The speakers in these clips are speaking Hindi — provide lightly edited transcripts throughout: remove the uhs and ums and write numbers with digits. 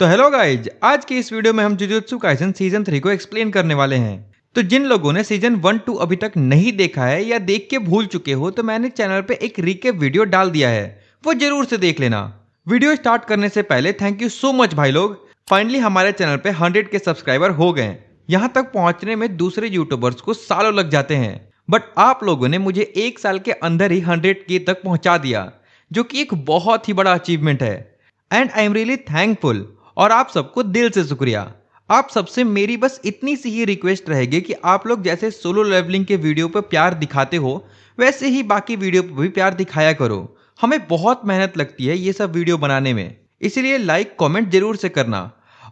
तो हेलो गाइज, आज की इस वीडियो में हम जुजुत्सु काइसन सीजन 3 को एक्सप्लेन करने वाले हैं। तो जिन लोगों ने सीजन 1-2 अभी तक नहीं देखा है या देख के भूल चुके हो तो मैंने चैनल पे एक रिकेप वीडियो डाल दिया है, वो जरूर से देख लेना। वीडियो स्टार्ट करने से पहले थैंक यू सो मच भाई लोग, फाइनली हमारे चैनल पे 100 के सब्सक्राइबर हो गए। यहाँ तक पहुंचने में दूसरे यूट्यूबर्स को सालों लग जाते हैं, बट आप लोगों ने मुझे एक साल के अंदर ही 100 के तक पहुंचा दिया, जो कि एक बहुत ही बड़ा अचीवमेंट है। And I am really thankful और आप सबको दिल से शुक्रिया। आप सबसे मेरी बस इतनी सी ही रिक्वेस्ट रहेगी कि आप लोग जैसे सोलो लेवलिंग के वीडियो पर प्यार दिखाते हो वैसे ही बाकी वीडियो पर भी प्यार दिखाया करो। हमें बहुत मेहनत लगती है ये सब वीडियो बनाने में, इसलिए लाइक कमेंट जरूर से करना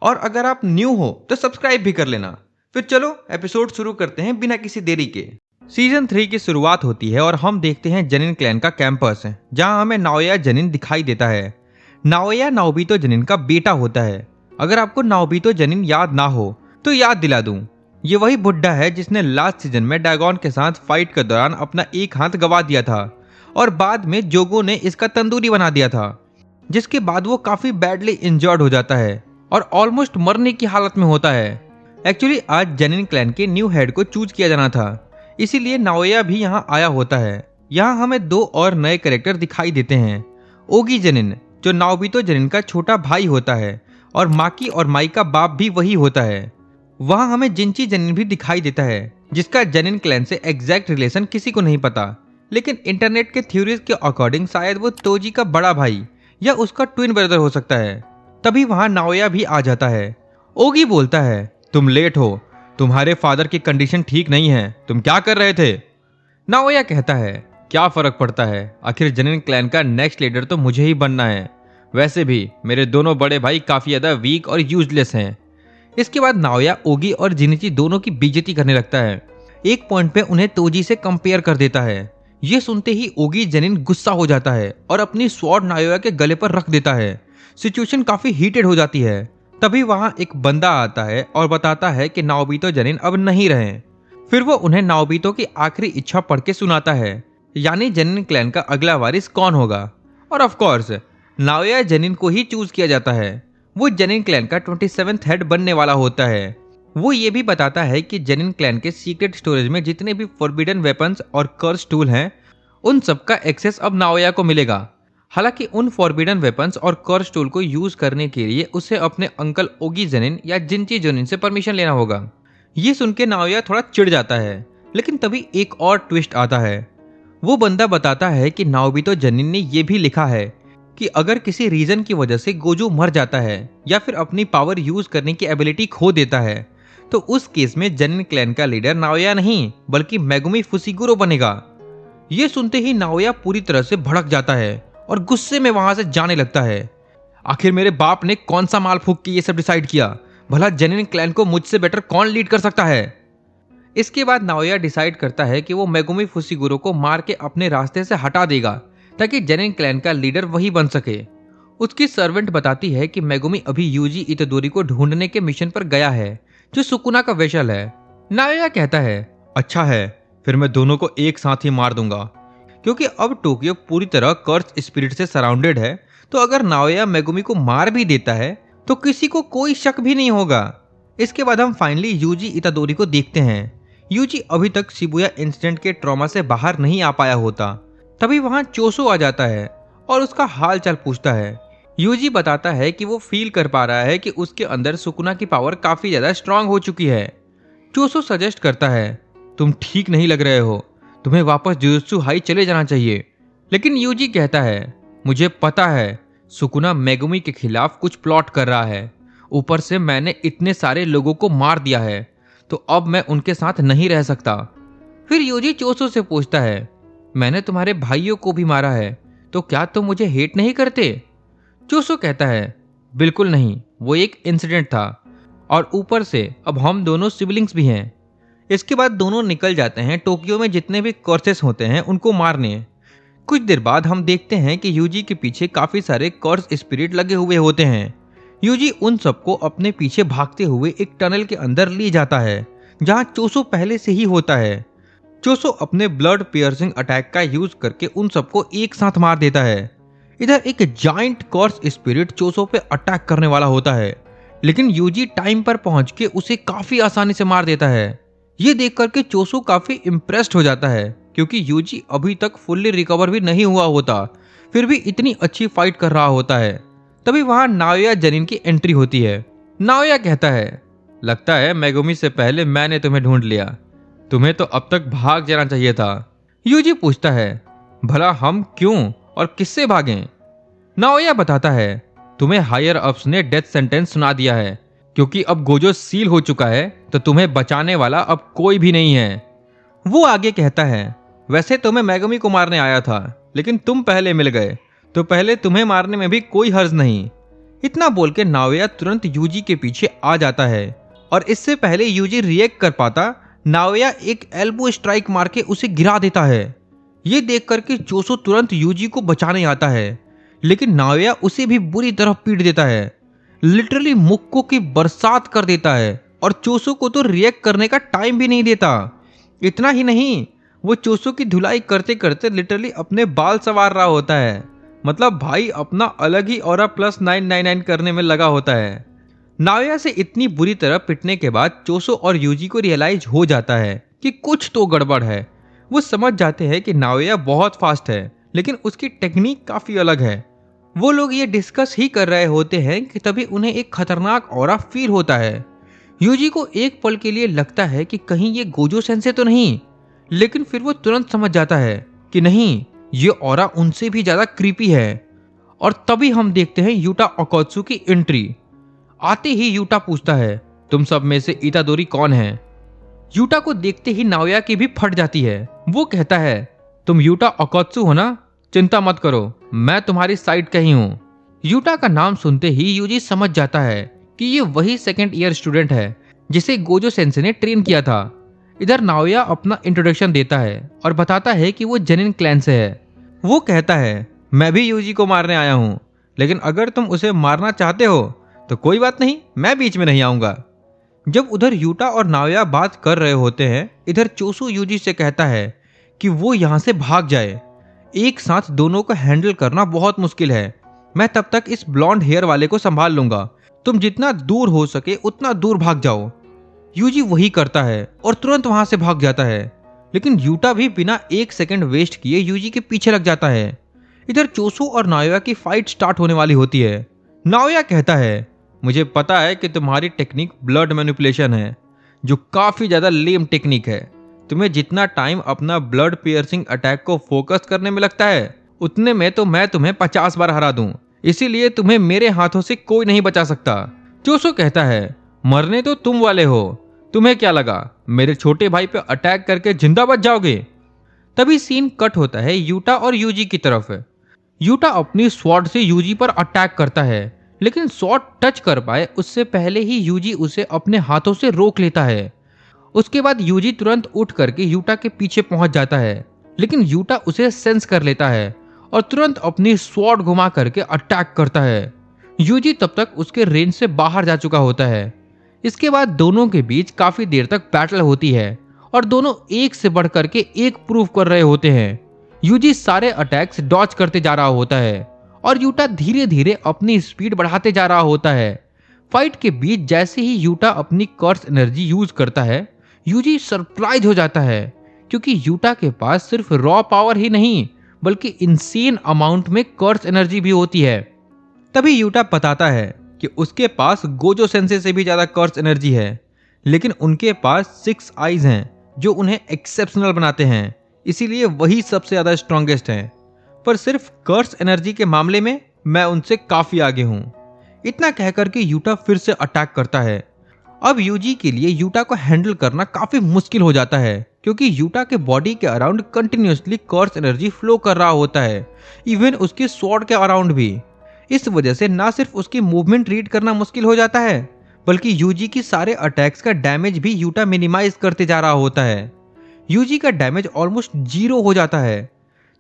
और अगर आप न्यू हो तो सब्सक्राइब भी कर लेना। फिर चलो एपिसोड शुरू करते हैं बिना किसी देरी के। सीजन 3 की शुरुआत होती है और हम देखते हैं जनिन क्लैन का कैंपस, जहां हमें नाओया जनिन दिखाई देता है। नाओया नाओबितो जनिन का बेटा होता है। अगर आपको नाओबितो जनिन याद ना हो तो याद दिला दूं, ये वही बुड्ढा है जिसने लास्ट सीजन में डैगोन के साथ फाइट के दौरान अपना एक हाथ गवा दिया था और बाद में जोगो ने इसका तंदूरी बना दिया था, जिसके बाद वो काफी बैडली इंजर्ड हो जाता है और ऑलमोस्ट मरने की हालत में होता है। एक्चुअली आज जनिन क्लैन के न्यू हेड को चूज किया जाना था, इसीलिए नाओया भी यहाँ आया होता है। यहाँ हमें दो और नए कैरेक्टर दिखाई देते हैं। ओगी जनिन जो नाओबितो जनिन का छोटा भाई होता है और माकी और माई का बाप भी वही होता है। वहाँ हमें जिंची जनिन भी दिखाई देता है, जिसका जनिन क्लैन से एग्जैक्ट रिलेशन किसी को नहीं पता, लेकिन इंटरनेट के थ्योरीज के अकॉर्डिंग शायद वो तोजी का बड़ा भाई या उसका ट्विन ब्रदर हो सकता है। तभी वहाँ नाओया भी आ जाता है। ओगी बोलता है, तुम लेट हो, तुम्हारे फादर की कंडीशन ठीक नहीं है, तुम क्या कर रहे थे? नाओया कहता है, क्या फर्क पड़ता है, आखिर जनिन क्लैन का नेक्स्ट लीडर तो मुझे ही बनना है। वैसे भी मेरे दोनों बड़े भाई काफी ज्यादा वीक और यूजलेस हैं। इसके बाद नाओया ओगी और जिनिची दोनों की बेइज्जती करने लगता है। एक पॉइंट पे उन्हें तोजी से कंपेयर कर देता है। ये सुनते ही ओगी जनिन गुस्सा हो जाता है और अपनी स्वॉर्ड नाओया के गले पर रख देता है। सिचुएशन काफी हीटेड हो जाती है। तभी वहां एक बंदा आता है और बताता है कि नाओबितो जनिन अब नहीं रहे। फिर वो उन्हें नाओबितो की आखिरी इच्छा पढ़ के सुनाता है, यानी जनिन क्लैन का अगला वारिस कौन होगा। और ऑफ कोर्स नाओया जनिन को ही चूज किया जाता है। वो जनिन क्लैन का 27th हेड बनने वाला होता है। वो ये भी बताता है कि जनिन क्लैन के सीक्रेट स्टोरेज में जितने भी फॉरबिडन वेपन्स और कर्स टूल हैं, उन सब का एक्सेस अब नाओया को मिलेगा। हालांकि उन फॉरबिडन वेपन्स और कर्स टूल को यूज करने के लिए उसे अपने अंकल ओगी जनिन या जिंची जनिन से परमिशन लेना होगा। ये सुन के नाओया थोड़ा चिढ़ जाता है, लेकिन तभी एक और ट्विस्ट आता है। वो बंदा बताता है कि नाओबितो जनिन ने यह भी लिखा है कि अगर किसी रीजन की वजह से गोजो मर जाता है या फिर अपनी पावर यूज करने की एबिलिटी खो देता है, तो उस केस में जनिन क्लैन का लीडर नाओया नहीं बल्कि मेगुमी फुसिगुरो बनेगा। ये सुनते ही नाओया पूरी तरह से भड़क जाता है और गुस्से में वहां से जाने लगता है। आखिर मेरे बाप ने कौन सा माल फूंक के ये सब डिसाइड किया? भला जनिन क्लैन को मुझसे बेटर कौन लीड कर सकता है? इसके बाद नाओया डिसाइड करता है कि वो मेगुमी फुसिगुरो को मार के अपने रास्ते से हटा देगा ताकि जनिन क्लैन का लीडर वही बन सके। उसकी सर्वेंट बताती है कि मेगुमी अभी यूजी इतोदोरी को ढूंढने के मिशन पर गया है, जो सुकुना का वेशल है। नाओया कहता है, अच्छा है, फिर मैं दोनों को एक साथ ही मार दूंगा, क्योंकि अब टोक्यो पूरी तरह कर्स स्पिरिट से सराउंडेड है। तो अगर नाओया मेगुमी को मार भी देता है तो किसी को कोई शक भी नहीं होगा। इसके बाद हम फाइनली यूजी इतादोरी को देखते हैं। यूजी अभी तक शिबुया इंसिडेंट के ट्रॉमा से बाहर नहीं आ पाया होता। तभी वहां चोसो आ जाता है और उसका हाल चाल पूछता है। यूजी बताता है कि वो फील कर पा रहा है कि उसके अंदर सुकुना की पावर काफी ज्यादा स्ट्रांग हो चुकी है। चोसो सजेस्ट करता है, तुम ठीक नहीं लग रहे हो, तुम्हें वापस जुजुत्सु हाई चले जाना चाहिए। लेकिन यूजी कहता है, मुझे पता है सुकुना मेगुमी के खिलाफ कुछ प्लॉट कर रहा है, ऊपर से मैंने इतने सारे लोगों को मार दिया है, तो अब मैं उनके साथ नहीं रह सकता। फिर यूजी चोसो से पूछता है, मैंने तुम्हारे भाइयों को भी मारा है, तो क्या तुम मुझे हेट नहीं करते? चोसो कहता है, बिल्कुल नहीं, वो एक इंसिडेंट था और ऊपर से अब हम दोनों सिबलिंग्स भी हैं। इसके बाद दोनों निकल जाते हैं टोक्यो में जितने भी कर्सेस होते हैं उनको मारने। कुछ देर बाद हम देखते हैं कि यूजी के पीछे काफी सारे कर्स स्पिरिट लगे हुए होते हैं। यूजी उन सबको अपने पीछे भागते हुए एक टनल के अंदर ले जाता है, जहां चोसो पहले से ही होता है। चोसो अपने ब्लड पियर्सिंग अटैक का यूज करके उन सबको एक साथ मार देता है। इधर एक जाइंट कॉर्स स्पिरिट चोसो पे अटैक करने वाला होता है, लेकिन यूजी टाइम पर पहुंच के उसे काफी आसानी से मार देता है। ये देख करके चोसो काफी इम्प्रेस्ड हो जाता है, क्योंकि यूजी अभी तक फुल्ली रिकवर भी नहीं हुआ होता, फिर भी इतनी अच्छी फाइट कर रहा होता है। तभी वहां नाओया जनिन की एंट्री होती है। नाओया कहता है, लगता है मेगुमी से पहले मैंने तुम्हें ढूंढ लिया, तुम्हें तो अब तक भाग जाना चाहिए था। यूजी पूछता है, भला हम क्यों और किससे भागें? नाओया बताता है, तुम्हें हायर अप्स ने डेथ सेंटेंस सुना दिया है, क्योंकि अब गोजो सील हो चुका है, तो तुम्हें बचाने वाला अब कोई भी नहीं है। वो आगे कहता है, वैसे तो मैं मेगुमी को मारने आया था, लेकिन तुम पहले मिल गए, तो पहले तुम्हें मारने में भी कोई हर्ज नहीं। इतना बोल के नाओया तुरंत यूजी के पीछे आ जाता है, और इससे पहले यूजी रिएक्ट कर पाता, नाओया एक एल्बो स्ट्राइक मार के उसे गिरा देता है। ये देख करके चोसो तुरंत यूजी को बचाने आता है, लेकिन नाओया उसे भी बुरी तरह पीट देता है, लिटरली मुक्कों की बरसात कर देता है, और चोसो को तो रिएक्ट करने का टाइम भी नहीं देता। इतना ही नहीं, वो चोसो की धुलाई करते करते लिटरली अपने बाल संवार रहा होता है। मतलब भाई अपना अलग ही ऑरा प्लस 999 करने में लगा होता है। नाओया से इतनी बुरी तरह पिटने के बाद चोसो और यूजी को रियलाइज हो जाता है कि कुछ तो गड़बड़ है। वो समझ जाते हैं कि नाओया बहुत फास्ट है, लेकिन उसकी टेक्निक काफी अलग है। वो लोग ये डिस्कस ही कर रहे होते हैं कि तभी उन्हें एक खतरनाक ऑरा फील होता है। यूजी को एक पल के लिए लगता है कि कहीं ये गोजो सेंसे तो नहीं, लेकिन फिर वो तुरंत समझ जाता है कि नहीं, ये ऑरा उनसे भी ज्यादा क्रीपी है। और तभी हम देखते हैं यूटा ओकोत्सु की एंट्री। आते ही यूटा पूछता है, तुम सब में से इतादोरी कौन है? यूटा को देखते ही नाओया की भी फट जाती है। वो कहता है, तुम यूटा ओकोत्सु हो ना, चिंता मत करो, मैं तुम्हारी साइड का ही हूँ। यूटा का नाम सुनते ही यूजी समझ जाता है कि ये वही सेकेंड ईयर स्टूडेंट है जिसे गोजो सेंसे ने ट्रेन किया था। इधर नाओया अपना इंट्रोडक्शन देता है और बताता है कि वो जनिन क्लैन से है। वो कहता है, मैं भी यूजी को मारने आया हूँ, लेकिन अगर तुम उसे मारना चाहते हो तो कोई बात नहीं, मैं बीच में नहीं आऊंगा। जब उधर यूटा और नाओया बात कर रहे होते हैं, इधर चोसो यूजी से कहता है कि वो यहाँ से भाग जाए। एक साथ दोनों को हैंडल करना बहुत मुश्किल है, मैं तब तक इस ब्लॉन्ड हेयर वाले को संभाल लूंगा, तुम जितना दूर हो सके उतना दूर भाग जाओ। यूजी वही करता है और तुरंत वहां से भाग जाता है, लेकिन यूटा भी बिना एक सेकंड वेस्ट किए यूजी के पीछे लग जाता है। इधर चोसो और नाओया की फाइट स्टार्ट होने वाली होती है। नाओया कहता है, मुझे पता है कि तुम्हारी टेक्निक ब्लड मैनिपुलेशन है, जो काफी ज्यादा लेम टेक्निक है। तुम्हें जितना टाइम अपना ब्लड पियर्सिंग अटैक को फोकस करने में लगता है, उतने में तो मैं तुम्हें 50 बार हरा दूं, इसीलिए तुम्हें मेरे हाथों से कोई नहीं बचा सकता। चोसो कहता है, मरने तो तुम वाले हो, तुम्हें क्या लगा मेरे छोटे भाई पे अटैक करके जिंदा बच जाओगे? तभी सीन कट होता है यूटा और यूजी की तरफ। यूटा अपनी स्वॉर्ड से यूजी पर अटैक करता है, लेकिन स्वॉर्ड टच कर पाए उससे पहले ही यूजी उसे अपने हाथों से रोक लेता है। उसके बाद यूजी तुरंत उठ करके यूटा के पीछे पहुंच जाता है, लेकिन यूटा उसे सेंस कर लेता है और तुरंत अपनी स्वॉर्ड घुमा करके अटैक करता है। यूजी तब तक उसके रेंज से बाहर जा चुका होता है। इसके बाद दोनों के बीच काफी देर तक बैटल होती है और दोनों एक से बढ़ करके एक प्रूव कर रहे होते हैं। यूजी सारे अटैक्स डॉज करते जा रहा होता है और यूटा धीरे धीरे अपनी स्पीड बढ़ाते जा रहा होता है। फाइट के बीच जैसे ही यूटा अपनी कर्स एनर्जी यूज करता है, यूजी सरप्राइज हो जाता है, क्योंकि यूटा के पास सिर्फ रॉ पावर ही नहीं बल्कि इंसेन अमाउंट में कर्स एनर्जी भी होती है। तभी यूटा बताता है कि उसके पास गोजो सेंसे से भी ज्यादा कर्स एनर्जी है, लेकिन उनके पास 6 आईज हैं जो उन्हें एक्सेप्शनल बनाते हैं, इसीलिए वही सबसे ज्यादा स्ट्रॉन्गेस्ट हैं। पर सिर्फ कर्स एनर्जी के मामले में मैं उनसे काफी आगे हूं। इतना कहकर के यूटा फिर से अटैक करता है। अब यूजी के लिए यूटा को हैंडल करना काफी मुश्किल हो जाता है, क्योंकि यूटा के बॉडी के अराउंड कंटिन्यूअसली कर्स एनर्जी फ्लो कर रहा होता है, इवन उसके स्वॉर्ड के अराउंड भी। इस वजह से ना सिर्फ उसकी मूवमेंट रीड करना मुश्किल हो जाता है, बल्कि यूजी की सारे अटैक्स का डैमेज भी यूटा मिनिमाइज करते जा रहा होता है। यूजी का डैमेज ऑलमोस्ट 0 हो जाता है।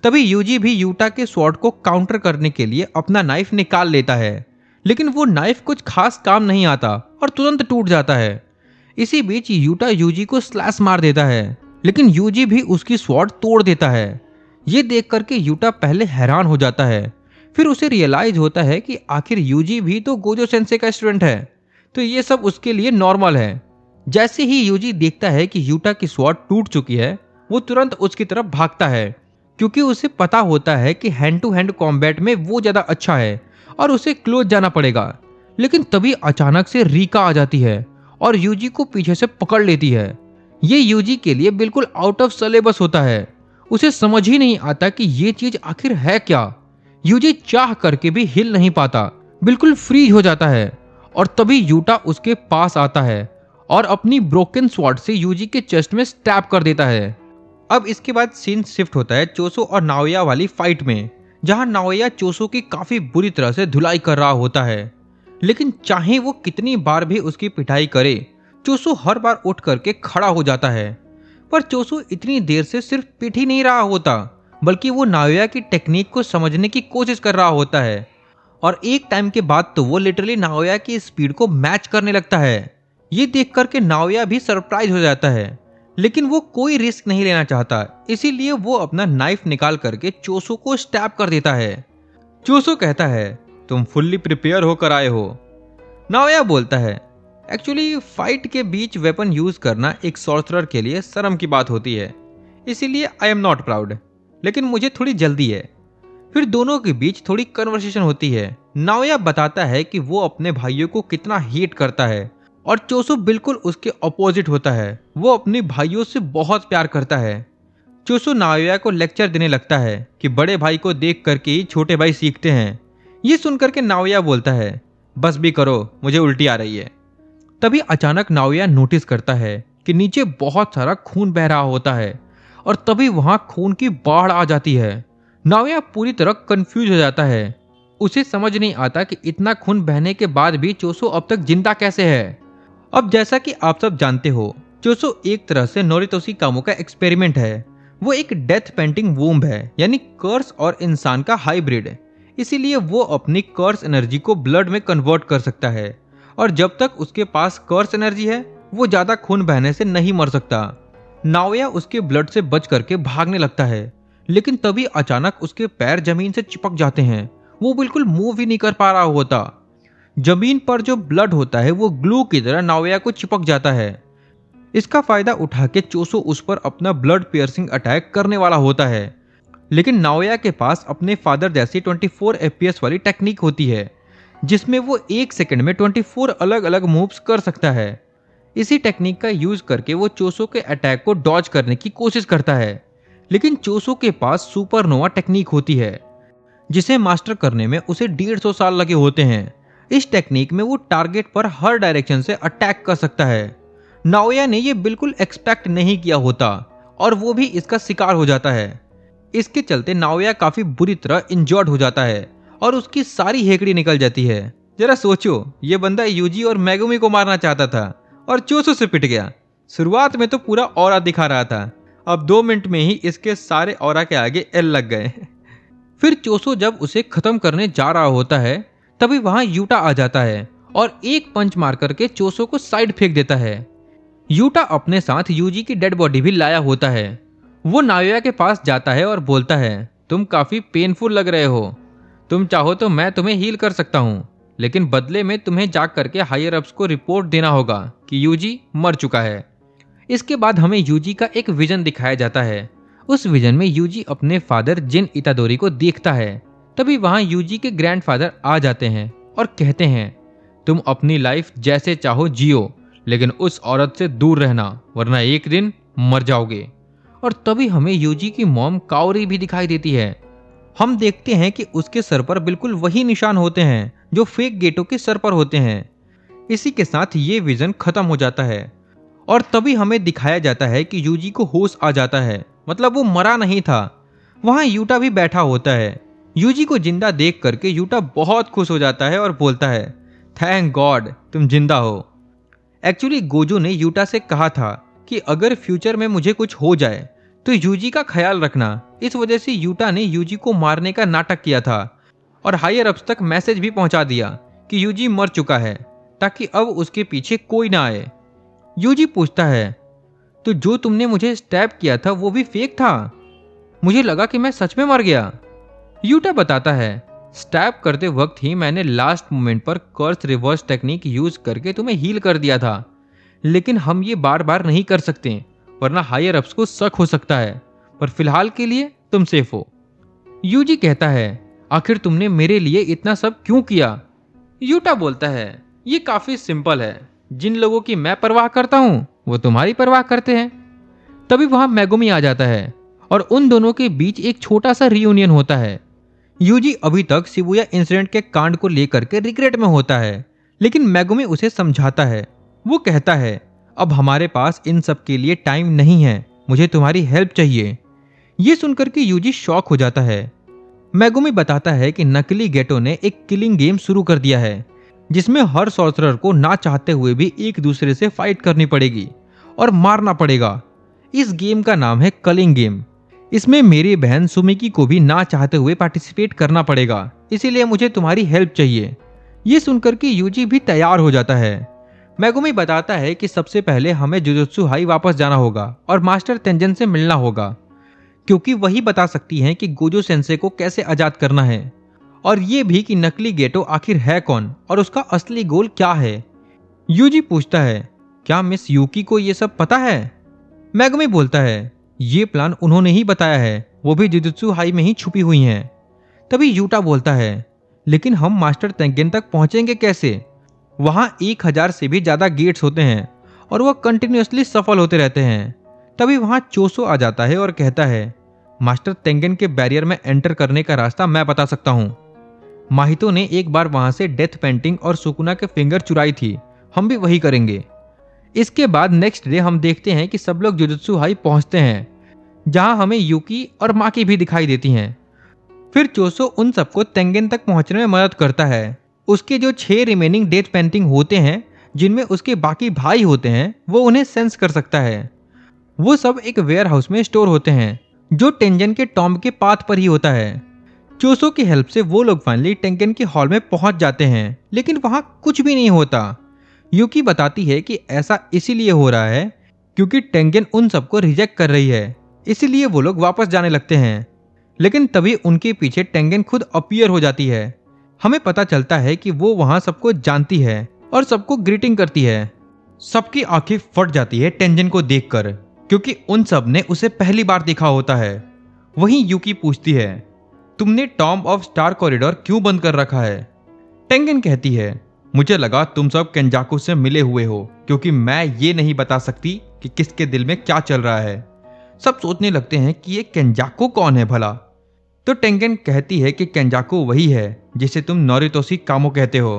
तभी यूजी भी यूटा के स्वॉर्ड को काउंटर करने के लिए अपना नाइफ निकाल लेता है, लेकिन वो नाइफ कुछ खास काम नहीं आता और तुरंत टूट जाता है। इसी बीच यूटा यूजी को स्लैश मार देता है, लेकिन यूजी भी उसकी स्वॉर्ड तोड़ देता है। ये देख करके यूटा पहले हैरान हो जाता है, फिर उसे रियलाइज होता है कि आखिर यूजी भी तो गोजो सेंसे का स्टूडेंट है, तो ये सब उसके लिए नॉर्मल है। जैसे ही यूजी देखता है कि यूटा की स्वॉर्ड टूट चुकी है, वो तुरंत उसकी तरफ भागता है, क्योंकि उसे पता होता है कि हैंड टू हैंड कॉम्बैट में वो ज्यादा अच्छा है और उसे क्लोज जाना पड़ेगा। लेकिन तभी अचानक से रीका आ जाती है और यूजी को पीछे से पकड़ लेती है। ये यूजी के लिए बिल्कुल आउट ऑफ सिलेबस होता है। उसे समझ ही नहीं आता कि ये चीज आखिर है क्या। यूजी चाह करके भी हिल नहीं पाता, बिल्कुल फ्रीज हो जाता है। और तभी यूटा उसके पास आता है और अपनी ब्रोकन स्वॉर्ड से यूजी के चेस्ट में स्टैब कर देता है। अब इसके बाद सीन शिफ्ट होता है चोसो और नाओया वाली फाइट में, जहां नाओया चोसो की काफी बुरी तरह से धुलाई कर रहा होता है। लेकिन चाहे वो कितनी बार भी उसकी पिटाई करे, चोसो हर बार उठ करके खड़ा हो जाता है। पर चोसो इतनी देर से सिर्फ पिट ही नहीं रहा होता, बल्कि वो नाओया की टेक्निक को समझने की कोशिश कर रहा होता है। और एक टाइम के बाद तो वो लिटरली नाओया की स्पीड को मैच करने लगता है। ये देख करके नाओया भी सरप्राइज हो जाता है, लेकिन वो कोई रिस्क नहीं लेना चाहता, इसीलिए वो अपना नाइफ निकाल करके चोसो को स्टैब कर देता है। चोसो कहता है, तुम फुल्ली प्रिपेयर होकर आए हो। नाओया बोलता है, एक्चुअली फाइट के बीच वेपन यूज करना एक सॉर्सरर के लिए शर्म की बात होती है, इसीलिए आई एम नॉट प्राउड, लेकिन मुझे थोड़ी जल्दी है। फिर दोनों के बीच थोड़ी कन्वर्सेशन होती है। नाओया बताता है कि वो अपने भाइयों को कितना हेट करता है और चोसो बिल्कुल उसके अपोजिट होता है। वो अपने भाइयों से बहुत प्यार करता है। चोसो नाओया को लेक्चर देने लगता है कि बड़े भाई को देख करके ही छोटे भाई सीखते हैं। ये सुनकर के नाओया बोलता है, बस भी करो, मुझे उल्टी आ रही है। तभी अचानक नाओया नोटिस करता है कि नीचे बहुत सारा खून बह रहा होता है और तभी वहां खून की बाढ़ आ जाती है। नाओया पूरी तरह कंफ्यूज हो जाता है। उसे समझ नहीं आता कि इतना खून बहने के बाद भी चोसो अब तक जिंदा कैसे है। अब जैसा कि आप सब जानते हो, चोसो एक तरह से नोरितोशी कामो का एक्सपेरिमेंट है। वो एक डेथ पेंटिंग वूम्ब है, यानी कर्स और इंसान का हाइब्रिड। इसीलिए वो अपनी कर्स एनर्जी को ब्लड में कन्वर्ट कर सकता है और जब तक उसके पास कर्स एनर्जी है, वो ज्यादा खून बहने से नहीं मर सकता। नाओया उसके ब्लड से बच करके भागने लगता है, लेकिन तभी अचानक उसके पैर जमीन से चिपक जाते हैं। वो बिल्कुल मूव ही नहीं कर पा रहा होता। जमीन पर जो ब्लड होता है वो ग्लू की तरह नाओया को चिपक जाता है। इसका फायदा उठा के चोसो उस पर अपना ब्लड पियर्सिंग अटैक करने वाला होता है, लेकिन नाओया के पास अपने फादर जैसी 24 FPS वाली टेक्निक होती है, जिसमें वो एक सेकंड में 24 अलग अलग मूव्स कर सकता है। इसी टेक्निक का यूज करके वो चोसो के अटैक को डॉज करने की कोशिश करता है, लेकिन चोसो के पास सुपरनोवा टेक्निक होती है, जिसे मास्टर करने में उसे 150 साल लगे होते हैं। इस टेक्निक में वो टारगेट पर हर डायरेक्शन से अटैक कर सकता है। नाओया ने ये बिल्कुल एक्सपेक्ट नहीं किया होता और वो भी इसका शिकार हो जाता है। इसके चलते नाओया काफी बुरी तरह इंजर्ड हो जाता है और उसकी सारी हेकड़ी निकल जाती है। जरा सोचो, ये बंदा यूजी और मेगुमी को मारना चाहता था और चोसो से पिट गया। शुरुआत में तो पूरा ऑरा दिखा रहा था, अब 2 मिनट में ही इसके सारे ऑरा के आगे एल लग गए। फिर चोसो जब उसे खत्म करने जा रहा होता है, तभी वहां यूटा आ जाता है और एक पंच मार करके चोसो को साइड फेंक देता है। यूटा अपने साथ यूजी की डेड बॉडी भी लाया होता है। वो नाओया के पास जाता है और बोलता है, तुम काफी पेनफुल लग रहे हो, तुम चाहो तो मैं तुम्हें हील कर सकता हूँ, लेकिन बदले में तुम्हें जाग करके हायर अप्स को रिपोर्ट देना होगा कि यूजी मर चुका है। इसके बाद हमें यूजी का एक विजन दिखाया जाता है। उस विजन में यूजी अपने फादर जिन इतादोरी को देखता है। तभी वहां यूजी के ग्रैंडफादर आ जाते हैं और कहते हैं, तुम अपनी लाइफ जैसे चाहो जियो, लेकिन उस औरत से दूर रहना, वरना एक दिन मर जाओगे। और तभी हमें यूजी की मॉम काओरी भी दिखाई देती है। हम देखते हैं कि उसके सर पर बिल्कुल वही निशान होते हैं जो फेक गेटो के सर पर होते हैं। इसी के साथ ये विजन खत्म हो जाता है और तभी हमें दिखाया जाता है कि यूजी को होश आ जाता है, मतलब वो मरा नहीं था। वहां यूटा भी बैठा होता है। यूजी को जिंदा देख करके यूटा बहुत खुश हो जाता है और बोलता है, थैंक गॉड तुम जिंदा हो। एक्चुअली गोजो ने यूटा से कहा था कि अगर फ्यूचर में मुझे कुछ हो जाए तो यूजी का ख्याल रखना। इस वजह से यूटा ने यूजी को मारने का नाटक किया था और हायर अप्स तक मैसेज भी पहुंचा दिया कि यूजी मर चुका है, ताकि अब उसके पीछे कोई ना आए। यूजी पूछता है, तो जो तुमने मुझे स्टैब किया था वो भी फेक था? मुझे लगा कि मैं सच में मर गया। यूटा बताता है, स्टैब करते वक्त ही मैंने लास्ट मोमेंट पर कर्स रिवर्स टेक्निक यूज करके तुम्हें हील कर दिया था, लेकिन हम ये बार बार नहीं कर सकते वरना हायर अप्स को शक हो सकता है, पर फिलहाल के लिए तुम सेफ हो। यूजी कहता है, आखिर तुमने मेरे लिए इतना सब क्यों किया? यूटा बोलता है, ये काफी सिंपल है, जिन लोगों की मैं परवाह करता हूँ वो तुम्हारी परवाह करते हैं। तभी वहां मेगुमी आ जाता है और उन दोनों के बीच एक छोटा सा रियूनियन होता है। यूजी अभी तक शिबुया इंसिडेंट के कांड को लेकर के रिग्रेट में होता है, लेकिन मेगुमी उसे समझाता है। वो कहता है, अब हमारे पास इन सब के लिए टाइम नहीं है, मुझे तुम्हारी हेल्प चाहिए। ये सुनकर के यूजी शॉक हो जाता है। मेगुमी बताता है कि नकली गेटो ने एक किलिंग गेम शुरू कर दिया है, जिसमें हर सॉर्सरर को ना चाहते हुए भी एक दूसरे से फाइट करनी पड़ेगी और मारना पड़ेगा। इस गेम का नाम है कलिंग गेम। इसमें मेरी बहन सुमिकी को भी ना चाहते हुए पार्टिसिपेट करना पड़ेगा, इसीलिए मुझे तुम्हारी हेल्प चाहिए। ये सुनकर के यूजी भी तैयार हो जाता है। मेगुमी बताता है कि सबसे पहले हमें जुजुत्सु हाई वापस जाना होगा और मास्टर तेंजन से मिलना होगा, क्योंकि वही बता सकती हैं कि गोजो सेंसे को कैसे आजाद करना है, और ये भी कि नकली गेटो आखिर है कौन और उसका असली गोल क्या है। यूजी पूछता है, क्या मिस यूकी को ये सब पता है? मेगुमी बोलता है, ये प्लान उन्होंने ही बताया है, वो भी जुजुत्सु हाई में ही छुपी हुई हैं। तभी यूटा बोलता है, लेकिन हम मास्टर तेंगेन तक पहुंचेंगे कैसे? वहां 1000 से भी ज्यादा गेट्स होते हैं और वह कंटिन्यूअसली सफल होते रहते हैं। तभी वहां चोसो आ जाता है और कहता है, मास्टर तेंगेन के बैरियर में एंटर करने का रास्ता मैं बता सकता हूँ। माहितो ने एक बार वहां से डेथ पेंटिंग और सुकुना के फिंगर चुराई थी, हम भी वही करेंगे। इसके बाद नेक्स्ट डे हम देखते हैं कि सब लोग जुजुत्सु हाई पहुंचते हैं, जहां हमें यूकी और माकी भी दिखाई देती हैं। फिर चोसो उन सबको तेंगेन तक पहुंचने में मदद करता है। उसके जो 6 रिमेनिंग डेथ पेंटिंग होते हैं, जिनमें उसके बाकी भाई होते हैं, वो उन्हें सेंस कर सकता है। वो सब एक वेयर हाउस में स्टोर होते हैं, जो टेंजन के टॉम्ब के पाथ पर ही होता है। चोसो की हेल्प से वो लोग फाइनली टेंगेन के हॉल में पहुंच जाते हैं, लेकिन वहां कुछ भी नहीं होता। यूकी बताती है कि ऐसा इसीलिए हो रहा है क्योंकि टेंगेन उन सबको रिजेक्ट कर रही है, इसीलिए वो लोग वापस जाने लगते हैं। लेकिन तभी उनके पीछे टेंगेन खुद अपीयर हो जाती है। हमें पता चलता है कि वो वहां सबको जानती है और सबको ग्रीटिंग करती है। सबकी आंखें फट जाती है टेंजन को देखकर, क्योंकि उन सब ने उसे पहली बार देखा होता है। वहीं यूकी पूछती है, तुमने टॉम्ब ऑफ स्टार कॉरिडोर क्यों बंद कर रखा है? टेंगेन कहती है, मुझे लगा तुम सब केंजाकू से मिले हुए हो, क्योंकि मैं ये नहीं बता सकती कि किसके दिल में क्या चल रहा है। सब सोचने लगते हैं कि ये केंजाकू कौन है भला। तो टेंगेन कहती है कि केंजाकू वही है जिसे तुम नोरितोशी कामो कहते हो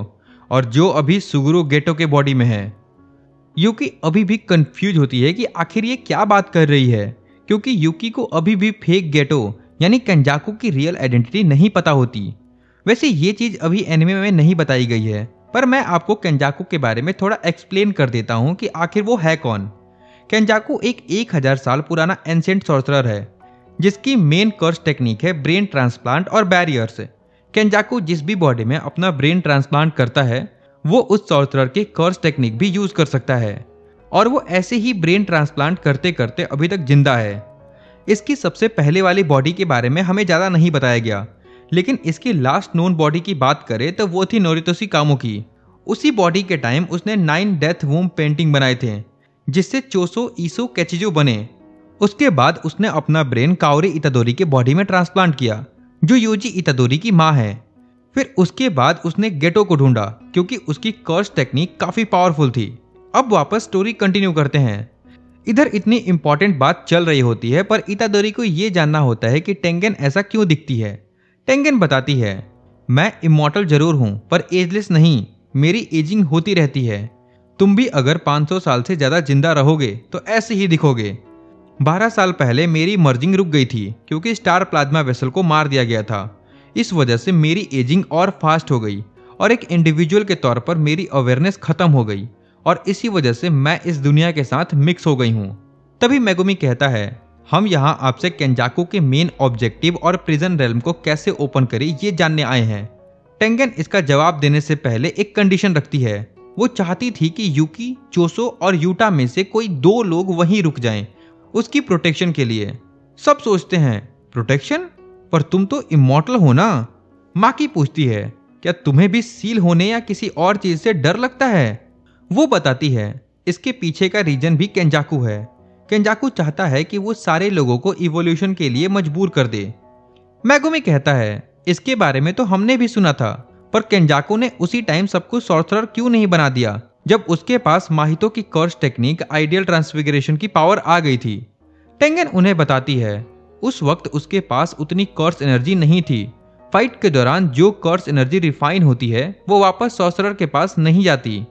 और जो अभी सुगुरु गेटो के बॉडी में है। यूकी अभी भी कंफ्यूज होती है कि आखिर ये क्या बात कर रही है, क्योंकि यूकी को अभी भी फेक गेटो यानी केंजाकू की रियल आइडेंटिटी नहीं पता होती। वैसे ये चीज अभी एनिमे में नहीं बताई गई है, पर मैं आपको केंजाकू के बारे में थोड़ा एक्सप्लेन कर देता हूँ कि आखिर वो है कौन। केंजाकू एक 1000 साल पुराना एंशिएंट सॉर्सरर है, जिसकी मेन कर्स टेक्निक है ब्रेन ट्रांसप्लांट और बैरियर्स। केंजाकू जिस भी बॉडी में अपना ब्रेन ट्रांसप्लांट करता है, वो उस सॉर्सरर के कर्स टेक्निक भी यूज कर सकता है, और वो ऐसे ही ब्रेन ट्रांसप्लांट करते करते अभी तक जिंदा है। इसकी सबसे पहले वाली बॉडी के बारे में हमें ज्यादा नहीं बताया गया, लेकिन इसकी लास्ट नोन बॉडी की बात करें तो वो थी नोरितोशी कामो की। उसी बॉडी के टाइम उसने 9 डेथ वूम पेंटिंग बनाए थे, जिससे चोसो ईसो केचिजो बने। उसके बाद उसने अपना ब्रेन काओरी इतादोरी के बॉडी में ट्रांसप्लांट किया, जो यूजी इतादोरी की माँ है। फिर उसके बाद उसने गेटो को ढूंढा, क्योंकि उसकी कर्स टेक्निक काफी पावरफुल थी। अब वापस स्टोरी कंटिन्यू करते हैं। इधर इतनी इंपॉर्टेंट बात चल रही होती है, पर इतादोरी को यह जानना होता है कि टेंगेन ऐसा क्यों दिखती है। टेंगेन बताती है, मैं इमॉर्टल जरूर हूं पर एजलेस नहीं, मेरी एजिंग होती रहती है। तुम भी अगर 500 साल से ज्यादा जिंदा रहोगे तो ऐसे ही दिखोगे। 12 साल पहले मेरी मर्जिंग रुक गई थी, क्योंकि स्टार प्लाज्मा वेसल को मार दिया गया था। इस वजह से मेरी एजिंग और फास्ट हो गई और एक इंडिविजुअल के तौर पर मेरी अवेयरनेस खत्म हो गई, और इसी वजह से मैं इस दुनिया के साथ मिक्स हो गई हूँ। तभी मेगुमी कहता है, हम यहाँ आपसे केंजाकू के मेन ऑब्जेक्टिव और प्रिजन रेल्म को कैसे ओपन करें ये जानने आए हैं। टेंगेन इसका जवाब देने से पहले एक कंडीशन रखती है। वो चाहती थी कि यूकी, चोसो और यूटा में से कोई 2 लोग वहीं रुक जाएं, उसकी प्रोटेक्शन के लिए। सब सोचते हैं, प्रोटेक्शन? पर तुम तो इमॉर्टल हो ना। माकी पूछती है, क्या तुम्हें भी सील होने या किसी और चीज से डर लगता है? वो बताती है, इसके पीछे का रीजन भी केंजाकू है। केंजाकू चाहता है कि वो सारे लोगों को इवोल्यूशन के लिए मजबूर कर दे। मैगुमी कहता है, इसके बारे में तो हमने भी सुना था, पर केंजाकू ने उसी टाइम सबको सॉर्सरर क्यों नहीं बना दिया जब उसके पास माहितो की कर्स टेक्निक आइडियल ट्रांसफिगरेशन की पावर आ गई थी। टेंगन उन्हें बताती है, उस वक्त उसके पास उतनी कर्स एनर्जी नहीं थी। फाइट के दौरान जो कर्स एनर्जी रिफाइन होती है वो वापस सॉर्सरर के पास नहीं जाती,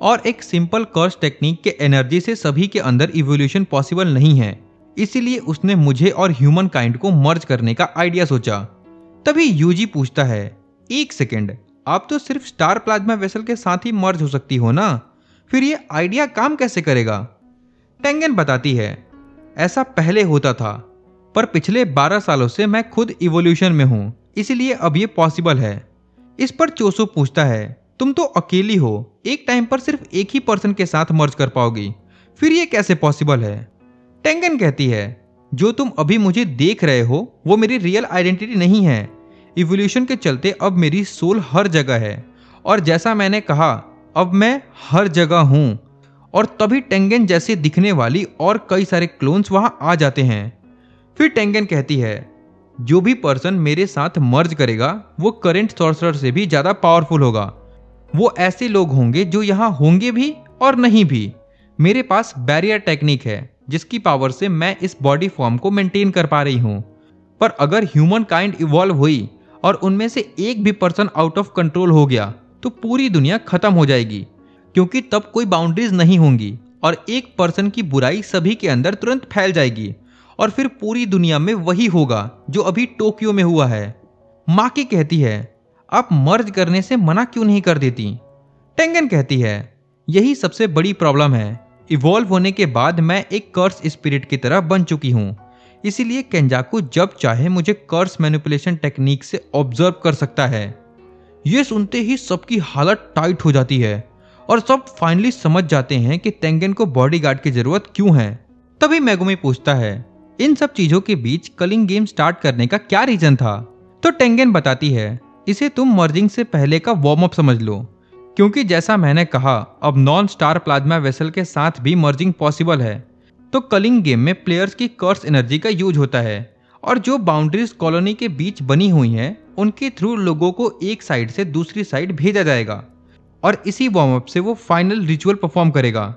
और एक सिंपल कर्स टेक्निक के एनर्जी से सभी के अंदर इवोल्यूशन पॉसिबल नहीं है। इसीलिए उसने मुझे और ह्यूमन काइंड को मर्ज करने का आइडिया सोचा। तभी यूजी पूछता है, एक सेकेंड, आप तो सिर्फ स्टार प्लाज्मा वेसल के साथ ही मर्ज हो सकती हो ना, फिर ये आइडिया काम कैसे करेगा? टेंगन बताती है, ऐसा पहले होता था, पर पिछले 12 सालों से मैं खुद इवोल्यूशन में हूं, इसीलिए अब ये पॉसिबल है। इस पर चोसो पूछता है, तुम तो अकेली हो, एक टाइम पर सिर्फ एक ही पर्सन के साथ मर्ज कर पाओगी, फिर ये कैसे पॉसिबल है? टेंगन कहती है, जो तुम अभी मुझे देख रहे हो वो मेरी रियल आइडेंटिटी नहीं है। इवोल्यूशन के चलते अब मेरी सोल हर जगह है, और जैसा मैंने कहा, अब मैं हर जगह हूं। और तभी टेंगन जैसे दिखने वाली और कई सारे क्लोन्स वहां आ जाते हैं। फिर टेंगन कहती है, जो भी पर्सन मेरे साथ मर्ज करेगा वो करंट सॉर्सरर से भी ज्यादा पावरफुल होगा। वो ऐसे लोग होंगे जो यहाँ होंगे भी और नहीं भी। मेरे पास बैरियर टेक्निक है जिसकी पावर से मैं इस बॉडी फॉर्म को मेंटेन कर पा रही हूँ। पर अगर ह्यूमन काइंड इवॉल्व हुई और उनमें से एक भी पर्सन आउट ऑफ कंट्रोल हो गया तो पूरी दुनिया खत्म हो जाएगी, क्योंकि तब कोई बाउंड्रीज नहीं होंगी और एक पर्सन की बुराई सभी के अंदर तुरंत फैल जाएगी, और फिर पूरी दुनिया में वही होगा जो अभी टोक्यो में हुआ है। माकी कहती है, आप मर्ज करने से मना क्यों नहीं कर देती? टेंगन कहती है, यही सबसे बड़ी प्रॉब्लम है। इवॉल्व होने के बाद मैं एक कर्स स्पिरिट की तरह बन चुकी हूँ, इसीलिए केंजाकू जब चाहे मुझे कर्स मैनिपुलेशन टेक्निक से ऑब्जर्व कर सकता है। ये सुनते ही सबकी हालत टाइट हो जाती है और सब फाइनली समझ जाते हैं कि टेंगन को बॉडीगार्ड की जरूरत क्यों है। तभी मेगुमी पूछता है, इन सब चीजों के बीच कलिंग गेम स्टार्ट करने का क्या रीजन था? तो टेंगन बताती है, इसे तुम मर्जिंग से पहले का वार्म अप समझ लो, क्योंकि जैसा मैंने कहा, अब नॉन स्टार प्लाज्मा वेसल के साथ भी मर्जिंग पॉसिबल है। तो कलिंग गेम में प्लेयर्स की कर्स एनर्जी का यूज होता है, और जो बाउंड्रीज कॉलोनी के बीच बनी हुई हैं उनके थ्रू लोगों को एक साइड से दूसरी साइड भेजा जाएगा, और इसी वार्म अप से वो फाइनल रिचुअल परफॉर्म करेगा।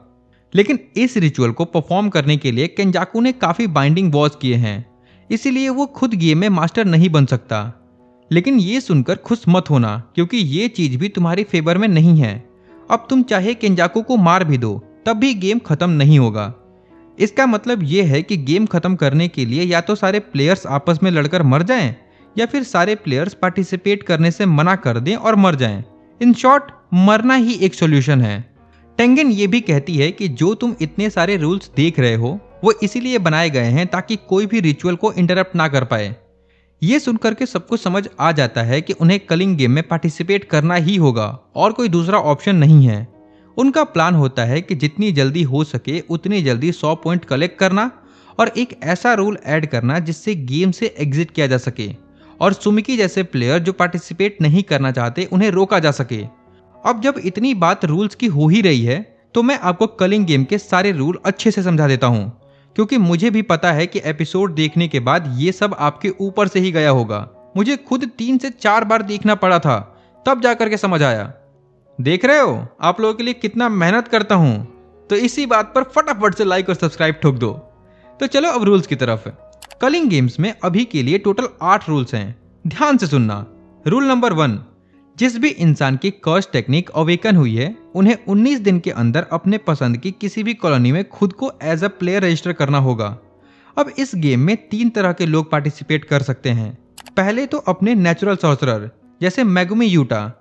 लेकिन इस रिचुअल को परफॉर्म करने के लिए केंजाकू ने काफी बाइंडिंग वॉर्स किए हैं, इसीलिए वो खुद गेम में मास्टर नहीं बन सकता। लेकिन ये सुनकर खुश मत होना, क्योंकि ये चीज भी तुम्हारे फेवर में नहीं है। अब तुम चाहे केंजाकू को मार भी दो तब भी गेम खत्म नहीं होगा। इसका मतलब ये है कि गेम खत्म करने के लिए या तो सारे प्लेयर्स आपस में लड़कर मर जाएं, या फिर सारे प्लेयर्स पार्टिसिपेट करने से मना कर दें और मर जाएं। इन शॉर्ट, मरना ही एक सॉल्यूशन है। टेंगन ये भी कहती है कि जो तुम इतने सारे रूल्स देख रहे हो वो इसीलिए बनाए गए हैं ताकि कोई भी रिचुअल को इंटरप्ट ना कर पाए। ये सुनकर के सबको समझ आ जाता है कि उन्हें कलिंग गेम में पार्टिसिपेट करना ही होगा और कोई दूसरा ऑप्शन नहीं है। उनका प्लान होता है कि जितनी जल्दी हो सके उतनी जल्दी 100 पॉइंट कलेक्ट करना और एक ऐसा रूल ऐड करना जिससे गेम से एग्जिट किया जा सके, और सुमिकी जैसे प्लेयर जो पार्टिसिपेट नहीं करना चाहते उन्हें रोका जा सके। अब जब इतनी बात रूल्स की हो ही रही है तो मैं आपको कलिंग गेम के सारे रूल अच्छे से समझा देता हूँ, क्योंकि मुझे भी पता है कि एपिसोड देखने के बाद ये सब आपके ऊपर से ही गया होगा। मुझे खुद 3 से 4 बार देखना पड़ा था, तब जाकर के समझ आया। देख रहे हो आप लोगों के लिए कितना मेहनत करता हूं, तो इसी बात पर फटाफट से लाइक और सब्सक्राइब ठोक दो। तो चलो अब रूल्स की तरफ। कलिंग गेम्स में अभी के लिए टोटल 8 रूल्स हैं, ध्यान से सुनना। रूल नंबर 1, जिस भी इंसान की कर्स टेक्निक अवेकन हुई है उन्हें 19 दिन के अंदर अपने पसंद की किसी भी कॉलोनी में खुद को एज अ प्लेयर रजिस्टर करना होगा। अब इस गेम में 3 तरह के लोग पार्टिसिपेट कर सकते हैं। पहले तो अपने नेचुरल सॉर्सरर जैसे मेगुमी यूटा,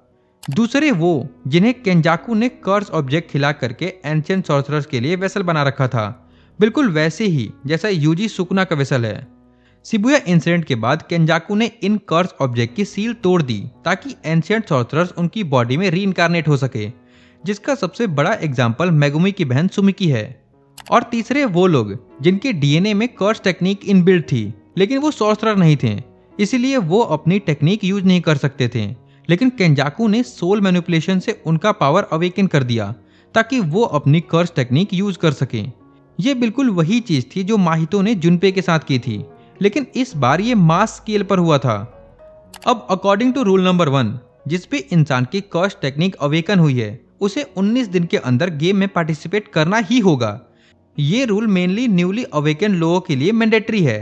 दूसरे वो जिन्हें केंजाकू ने कर्स ऑब्जेक्ट खिला करके एंशिएंट सॉर्सरर्स के लिए वेसल बना रखा था, बिल्कुल वैसे ही जैसा यूजी सुकुना का वेसल है। शिबुया इंसिडेंट के बाद केंजाकू ने इन कर्स ऑब्जेक्ट की सील तोड़ दी ताकि एंशिएंट सॉर्सरर्स उनकी बॉडी में रीइंकार्नेट हो सके, जिसका सबसे बड़ा एग्जाम्पल मेगुमी की बहन सुमिकी है। और तीसरे वो लोग जिनके डीएनए में कर्स टेक्निक इनबिल्ट थी लेकिन वो सॉर्सरर नहीं थे, इसीलिए वो अपनी टेक्निक यूज नहीं कर सकते थे। लेकिन केंजाकू ने सोल मैनिपुलेशन से उनका पावर अवेकन कर दिया ताकि वो अपनी कर्स टेक्निक यूज कर सके। ये बिल्कुल वही चीज थी जो माहितो ने जुनपे के साथ की थी, लेकिन इस बार ये मास स्केल पर हुआ था। अब अकॉर्डिंग टू रूल नंबर 1, जिस भी इंसान की कर्स टेक्निक अवेकन हुई है उसे 19 दिन के अंदर गेम में पार्टिसिपेट करना ही होगा। ये रूल मेनली न्यूली अवेकन लोगों के लिए मैंडेटरी है।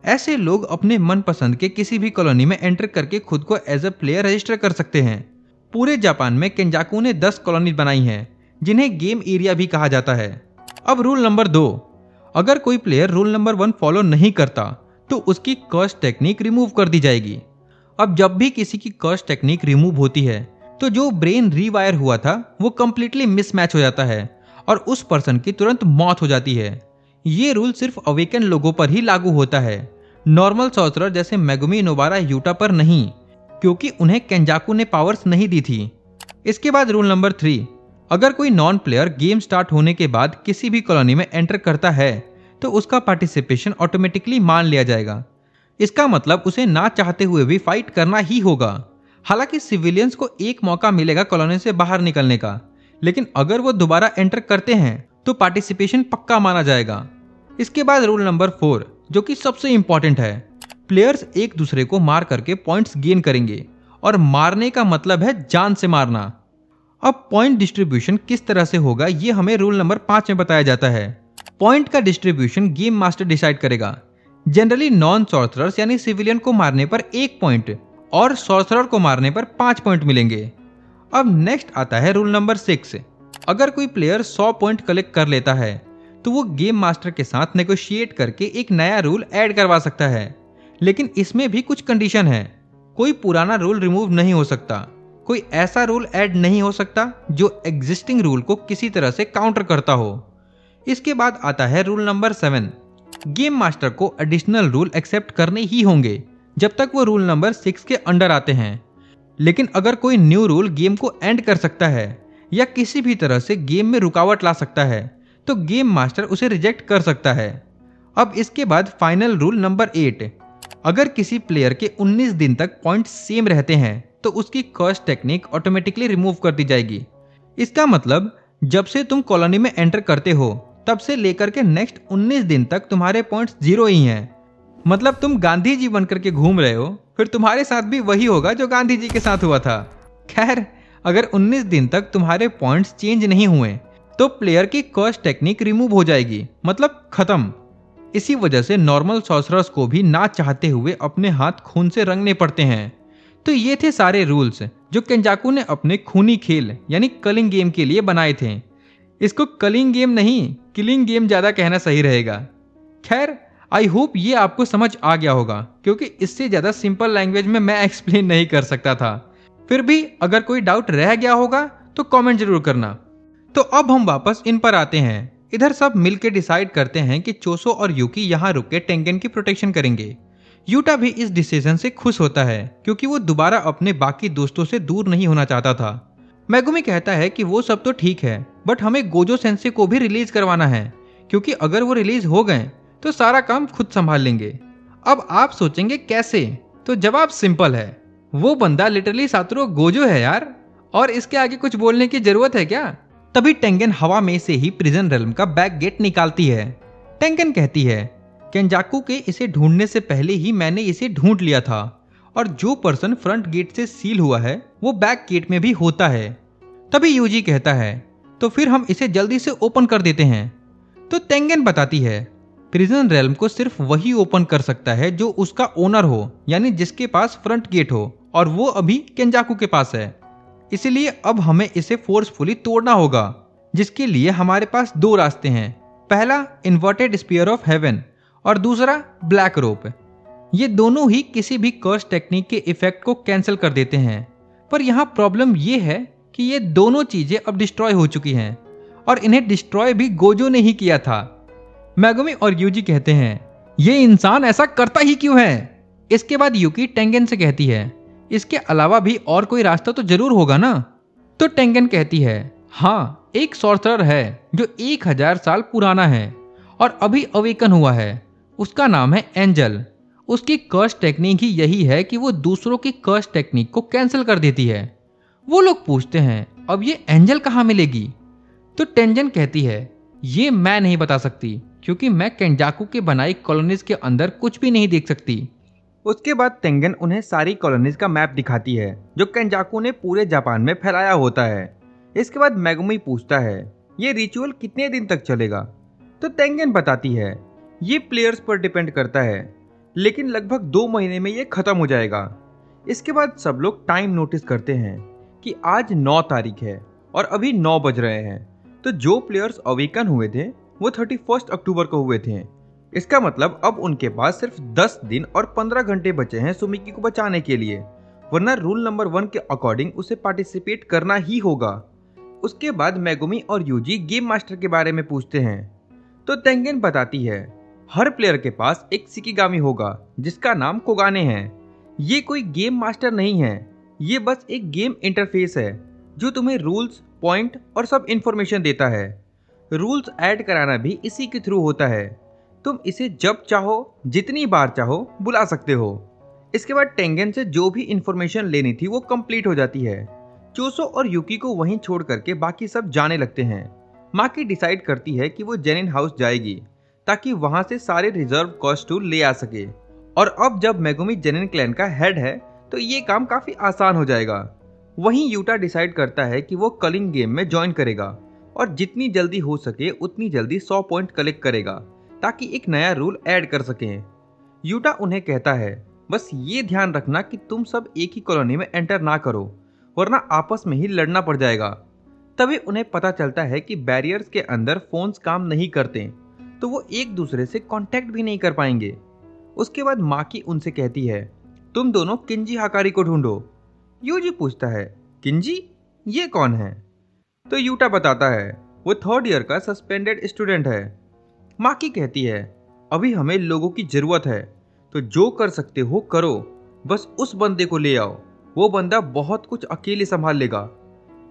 ऐसे लोग अपने मनपसंद के किसी भी कॉलोनी में एंटर करके खुद को एज अ प्लेयर रजिस्टर कर सकते हैं। पूरे जापान में केंजाकू ने 10 कॉलोनी बनाई हैं जिन्हें गेम एरिया भी कहा जाता है। अब रूल नंबर 2, अगर कोई प्लेयर रूल नंबर 1 फॉलो नहीं करता तो उसकी कर्स टेक्निक रिमूव कर दी जाएगी। अब जब भी किसी की कर्स टेक्निक रिमूव होती है तो जो ब्रेन रीवायर हुआ था वो कंप्लीटली मिसमैच हो जाता है और उस पर्सन की तुरंत मौत हो जाती है। ये रूल सिर्फ अवेकन लोगों पर ही लागू होता है, नॉर्मल सॉर्सरर जैसे मेगुमी नोबारा यूटा पर नहीं, क्योंकि उन्हें केंजाकू ने पावर्स नहीं दी थी। इसके बाद रूल नंबर 3, अगर कोई नॉन प्लेयर गेम स्टार्ट होने के बाद किसी भी कॉलोनी में एंटर करता है तो उसका पार्टिसिपेशन ऑटोमेटिकली मान लिया जाएगा। इसका मतलब उसे ना चाहते हुए भी फाइट करना ही होगा। हालांकि सिविलियंस को एक मौका मिलेगा कॉलोनी से बाहर निकलने का, लेकिन अगर वो दोबारा एंटर करते हैं तो पार्टिसिपेशन पक्का माना जाएगा। इसके बाद रूल नंबर 4, जो कि सबसे इंपॉर्टेंट है, प्लेयर्स एक दूसरे को मार करके पॉइंट्स गेन करेंगे और मारने का मतलब है जान से मारना। अब पॉइंट डिस्ट्रीब्यूशन किस तरह से होगा ये हमें रूल नंबर 5 में बताया जाता है। पॉइंट का डिस्ट्रीब्यूशन गेम मास्टर डिसाइड करेगा। जनरली नॉन सॉर्सरर्स यानी सिविलियन को मारने पर 1 पॉइंट और सॉर्सरर को मारने पर 5 पॉइंट मिलेंगे। अब नेक्स्ट आता है रूल नंबर 6, अगर कोई प्लेयर 100 पॉइंट कलेक्ट कर लेता है तो वो गेम मास्टर के साथ नेगोशिएट करके एक नया रूल ऐड करवा सकता है, लेकिन इसमें भी कुछ कंडीशन है। कोई पुराना रूल रिमूव नहीं हो सकता, कोई ऐसा रूल ऐड नहीं हो सकता जो एग्जिस्टिंग रूल को किसी तरह से काउंटर करता हो। इसके बाद आता है रूल नंबर 7, गेम मास्टर को एडिशनल रूल एक्सेप्ट करने ही होंगे जब तक वो रूल नंबर 6 के अंडर आते हैं। लेकिन अगर कोई न्यू रूल गेम को एंड कर सकता है या किसी भी तरह से गेम में रुकावट ला सकता है तो गेम मास्टर उसे रिजेक्ट कर सकता है। अब इसके बाद फाइनल रूल नंबर 8, अगर किसी प्लेयर के 19 दिन तक पॉइंट्स सेम रहते हैं तो उसकी कर्स टेक्निक ऑटोमेटिकली रिमूव कर दी जाएगी। इसका मतलब जब से तुम कॉलोनी में एंटर करते हो तब से लेकर के नेक्स्ट 19 दिन तक तुम्हारे पॉइंट्स 0 ही हैं। मतलब तुम गांधी जी बनकर के घूम रहे हो, फिर तुम्हारे साथ भी वही होगा जो गांधी जी के साथ हुआ था। खैर, अगर 19 दिन तक तुम्हारे पॉइंट्स चेंज नहीं हुए तो प्लेयर की कर्स टेक्निक रिमूव हो जाएगी, मतलब खत्म। इसी वजह से नॉर्मल सॉर्सरर्स को भी ना चाहते हुए अपने हाथ खून से रंगने पड़ते हैं। तो ये थे सारे रूल्स जो केंजाकू ने अपने खूनी खेल यानी कलिंग गेम के लिए बनाए थे। इसको कलिंग गेम नहीं, किलिंग गेम ज्यादा कहना सही रहेगा। खैर, आई होप ये आपको समझ आ गया होगा, क्योंकि इससे ज्यादा सिंपल लैंग्वेज में मैं एक्सप्लेन नहीं कर सकता था। फिर भी अगर कोई डाउट रह गया होगा तो कमेंट जरूर करना। तो अब हम वापस इन पर आते हैं। इधर सब मिलकर डिसाइड करते हैं कि चोसो और यूकी यहाँ रुक के टेंगेन की प्रोटेक्शन करेंगे। यूटा भी इस डिसीजन से खुश होता है क्योंकि वो दोबारा अपने बाकी दोस्तों से दूर नहीं होना चाहता था। मेगुमी कहता है कि वो सब तो ठीक है, बट हमें गोजो सेंसे को भी रिलीज करवाना है, क्योंकि अगर वो रिलीज हो गए तो सारा काम खुद संभाल लेंगे। अब आप सोचेंगे कैसे? तो जवाब सिंपल है, वो बंदा लिटरली सातोरु गोजो है यार, और इसके आगे कुछ बोलने की जरूरत है क्या? तभी टेंगेन हवा में से ही प्रिजन रेल्म का बैक गेट निकालती है। टेंगेन कहती है, केंजाकू के इसे ढूंढने से पहले ही मैंने इसे ढूंढ लिया था, और जो पर्सन फ्रंट गेट से सील हुआ है वो बैक गेट में भी होता है। तभी यूजी कहता है, तो फिर हम इसे जल्दी से ओपन कर देते हैं। तो टेंगेन बताती है, प्रिजन रेल्म को सिर्फ वही ओपन कर सकता है जो उसका ओनर हो, यानी जिसके पास फ्रंट गेट हो, और वो अभी केंजाकू के पास है। इसलिए अब हमें इसे फोर्सफुली तोड़ना होगा, जिसके लिए हमारे पास 2 रास्ते हैं। पहला इन्वर्टेड स्पीयर ऑफ हेवन और दूसरा ब्लैक रोप। ये दोनों ही किसी भी कर्स टेक्निक के इफेक्ट को कैंसिल कर देते हैं, पर यहाँ प्रॉब्लम ये है कि ये दोनों चीजें अब डिस्ट्रॉय हो चुकी हैं, और इन्हें डिस्ट्रॉय भी गोजो ने ही किया था। मेगुमी और यूजी कहते हैं, ये इंसान ऐसा करता ही क्यों है? इसके बाद यूकी टेंगेन से कहती है, इसके अलावा भी और कोई रास्ता तो जरूर होगा ना? तो टेंगेन कहती है, हाँ, एक सॉर्सरर है जो 1000 साल पुराना है और अभी अवेकन हुआ है। उसका नाम है एंजल। उसकी कर्स टेक्निक ही यही है कि वो दूसरों की कर्स टेक्निक को कैंसिल कर देती है। वो लोग पूछते हैं अब ये एंजल कहाँ मिलेगी? तो टेंजन कहती है ये मैं नहीं बता सकती क्योंकि मैं केंजाकू के बनाई कॉलोनीज के अंदर कुछ भी नहीं देख सकती। उसके बाद टेंगन उन्हें सारी कॉलोनीज का मैप दिखाती है जो केंजाकू ने पूरे जापान में फैलाया होता है। इसके बाद मेगुमी पूछता है ये रिचुअल कितने दिन तक चलेगा? तो टेंगन बताती है ये प्लेयर्स पर डिपेंड करता है लेकिन लगभग 2 महीने में ये खत्म हो जाएगा। इसके बाद सब लोग टाइम नोटिस करते हैं कि आज 9 तारीख है और अभी 9 बज रहे हैं। तो जो प्लेयर्स अवेकन हुए थे वो 31 अक्टूबर को हुए थे। इसका मतलब अब उनके पास सिर्फ 10 दिन और 15 घंटे बचे हैं सुमिकी को बचाने के लिए, वरना रूल नंबर 1 के अकॉर्डिंग उसे पार्टिसिपेट करना ही होगा। उसके बाद मेगुमी और यूजी गेम मास्टर के बारे में पूछते हैं तो टेंगन बताती है हर प्लेयर के पास एक शिकिगामी होगा जिसका नाम कोगाने है। ये कोई गेम मास्टर नहीं है, ये बस एक गेम इंटरफेस है जो तुम्हें रूल्स, पॉइंट और सब इंफॉर्मेशन देता है। रूल्स ऐड कराना भी इसी के थ्रू होता है। तुम इसे जब चाहो जितनी बार चाहो बुला सकते हो। इसके बाद टेंगन से जो भी इंफॉर्मेशन लेनी थी वो कंप्लीट हो जाती है। चोसो और युकी को वहीं छोड़ करके बाकी सब जाने लगते हैं। माकी डिसाइड करती है कि वो जेनिन हाउस जाएगी ताकि वहां से सारे रिजर्व कॉस्ट्यूम ले आ सके। और अब जब मेगुमी जेनिन क्लैन का हेड है तो ये काम काफी आसान हो जाएगा। वहीं यूटा डिसाइड करता है कि वो कलिंग गेम में ज्वाइन करेगा और जितनी जल्दी हो सके उतनी जल्दी 100 पॉइंट कलेक्ट करेगा ताकि एक नया रूल ऐड कर सकें। यूटा उन्हें कहता है बस ये ध्यान रखना कि तुम सब एक ही कॉलोनी में एंटर ना करो वरना आपस में ही लड़ना पड़ जाएगा। तभी उन्हें पता चलता है कि बैरियर्स के अंदर फोन्स काम नहीं करते तो वो एक दूसरे से कांटेक्ट भी नहीं कर पाएंगे। उसके बाद माकी उनसे कहती है तुम दोनों किंजी हाकारी को ढूंढो। यूजी पूछता है किंजी ये कौन है? तो यूटा बताता है वो 3rd ईयर का सस्पेंडेड स्टूडेंट है। माकी कहती है अभी हमें लोगों की जरूरत है तो जो कर सकते हो करो, बस उस बंदे को ले आओ, वो बंदा बहुत कुछ अकेले संभाल लेगा।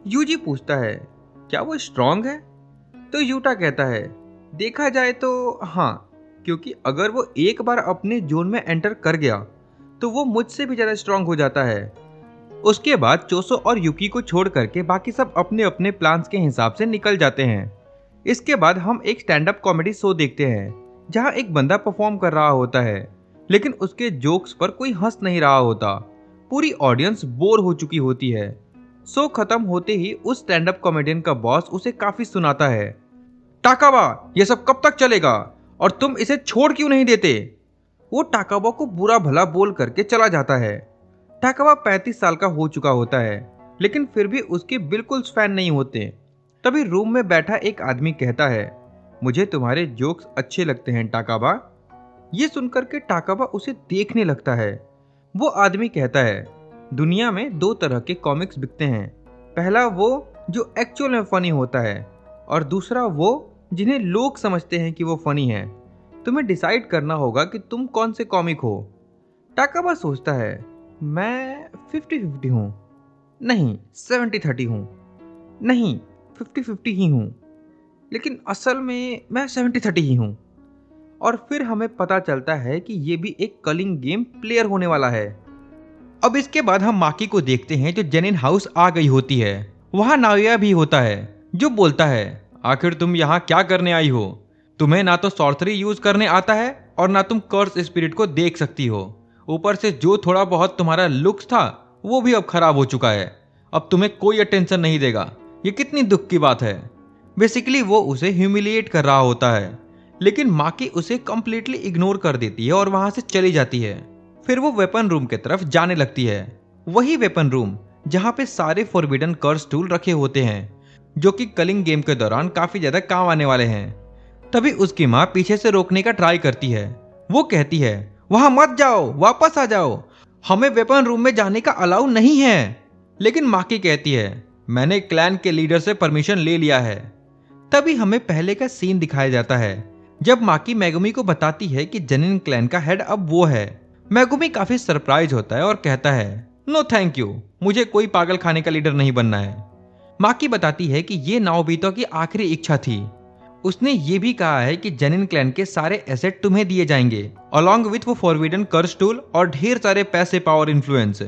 यूजी पूछता है क्या वो स्ट्रांग है? तो यूटा कहता है देखा जाए तो हाँ, क्योंकि अगर वो एक बार अपने जोन में एंटर कर गया तो वो मुझसे भी ज्यादा स्ट्रांग हो जाता है। उसके बाद चोसो और युकी को छोड़ करके बाकी सब अपने अपने प्लान्स के हिसाब से निकल जाते हैं। इसके बाद हम एक स्टैंड अप कॉमेडी शो देखते हैं जहां एक बंदा परफॉर्म कर रहा होता है लेकिन उसके जोक्स पर कोई हंस नहीं रहा होता। पूरी ऑडियंस बोर हो चुकी होती है। शो खत्म होते ही उस स्टैंड अप कॉमेडियन का बॉस उसे काफी सुनाता है टाकावा ये सब कब तक चलेगा और तुम इसे छोड़ क्यों नहीं देते? वो टाकावा को बुरा भला बोल करके चला जाता है। टाकावा 35 साल का हो चुका होता है लेकिन फिर भी उसके बिल्कुल फैन नहीं होते। तभी रूम में बैठा एक आदमी कहता है मुझे तुम्हारे जोक्स अच्छे लगते हैं टाकावा। ये सुनकर के टाकावा उसे देखने लगता है। वो आदमी कहता है दुनिया में 2 तरह के कॉमिक्स बिकते हैं, पहला वो जो एक्चुअल में फनी होता है और दूसरा वो जिन्हें लोग समझते हैं कि वो फनी है। तुम्हें डिसाइड करना होगा कि तुम कौन से कॉमिक हो। टाकावा सोचता है मैं 50-50 हूँ, नहीं 70-30 हूँ, नहीं 50-50 ही हूँ, लेकिन असल में मैं 70-30 ही हूँ। और फिर हमें पता चलता है कि ये भी एक कलिंग गेम प्लेयर होने वाला है। अब इसके बाद हम माकी को देखते हैं जो जेनिन हाउस आ गई होती है। वहाँ नाओया भी होता है जो बोलता है आखिर तुम यहाँ क्या करने आई हो? तुम्हें ना तो सॉर्सरी यूज करने आता है और ना तुम कर्स स्पिरिट को देख सकती हो। ऊपर से जो थोड़ा बहुत तुम्हारा लुक्स था वो भी अब खराब हो चुका है। अब तुम्हें कोई अटेंशन नहीं देगा। ये कितनी दुख की बात है। बेसिकली वो उसे ह्यूमिलिएट कर रहा होता है लेकिन माकी उसे कंप्लीटली इग्नोर कर देती है और वहां से चली जाती है। फिर वो वेपन रूम की तरफ जाने लगती है। वही वेपन रूम जहां पे सारे फॉरबिडन कर्स टूल रखे होते हैं जो कि कलिंग गेम के दौरान काफी ज्यादा काम आने वाले हैं। तभी उसकी माँ पीछे से रोकने का ट्राई करती है। वो कहती है वहां मत जाओ, वापस आ जाओ, हमें वेपन रूम में जाने का अलाउ नहीं है। लेकिन माकी कहती है मैंने क्लैन के लीडर से परमिशन ले लिया है। तभी हमें पहले का सीन दिखाया जाता है जब माकी मेगुमी को बताती है कि जेनिन क्लैन का हेड अब वो है। मेगुमी काफी सरप्राइज होता है और कहता है नो थैंक यू, मुझे कोई पागल खाने का लीडर नहीं बनना है। माकी बताती है कि ये नाओबितो की आखिरी इच्छा थी। उसने ये भी कहा है कि जेनिन क्लैन के सारे एसेट तुम्हें दिए जाएंगे, अलॉन्ग विथ वो फॉरबिडन कर्स टूल और ढेर सारे पैसे, पावर, इन्फ्लुएंस।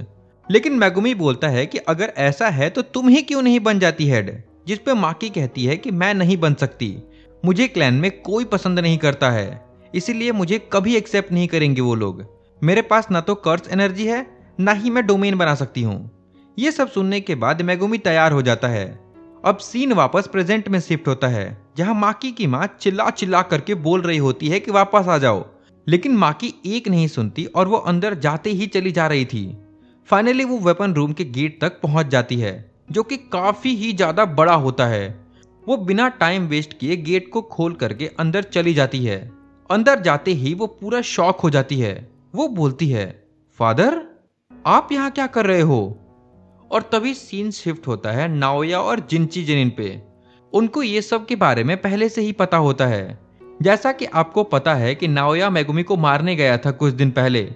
लेकिन मेगुमी बोलता है कि अगर ऐसा है तो तुम ही क्यों नहीं बन जाती हेड, जिस पे माकी कहती है कि मैं नहीं बन सकती, मुझे क्लैन में कोई पसंद नहीं करता है, इसीलिए मुझे कभी एक्सेप्ट नहीं करेंगे वो लोग। मेरे पास ना तो कर्स एनर्जी है, ना ही मैं डोमेन बना सकती हूँ। ये सब सुनने के बाद मेगुमी तैयार हो जाता है। अब सीन वापस प्रेजेंट में शिफ्ट होता है, जहां माकी की माँ चिल्ला चिल्ला करके बोल रही होती है कि वापस आ जाओ, लेकिन माकी एक नहीं सुनती और वो अंदर जाते ही चली जा रही थी। फाइनली वो वेपन रूम के गेट तक पहुंच जाती है, जो कि काफी ही ज्यादा बड़ा होता है। वो बिना टाइम वेस्ट किए गेट को खोल करके अंदर चली जाती है। अंदर जाते ही वो पूरा शॉक हो जाती है। वो बोलती है, फादर आप यहाँ क्या कर रहे हो? और तभी सीन शिफ्ट होता है नाओया और जिंची जेनिन पे। उनको ये सब के बारे में पहले से ही पता होता है। जैसा कि आपको पता है कि नाओया मेगुमी को मारने गया था कुछ दिन पहले,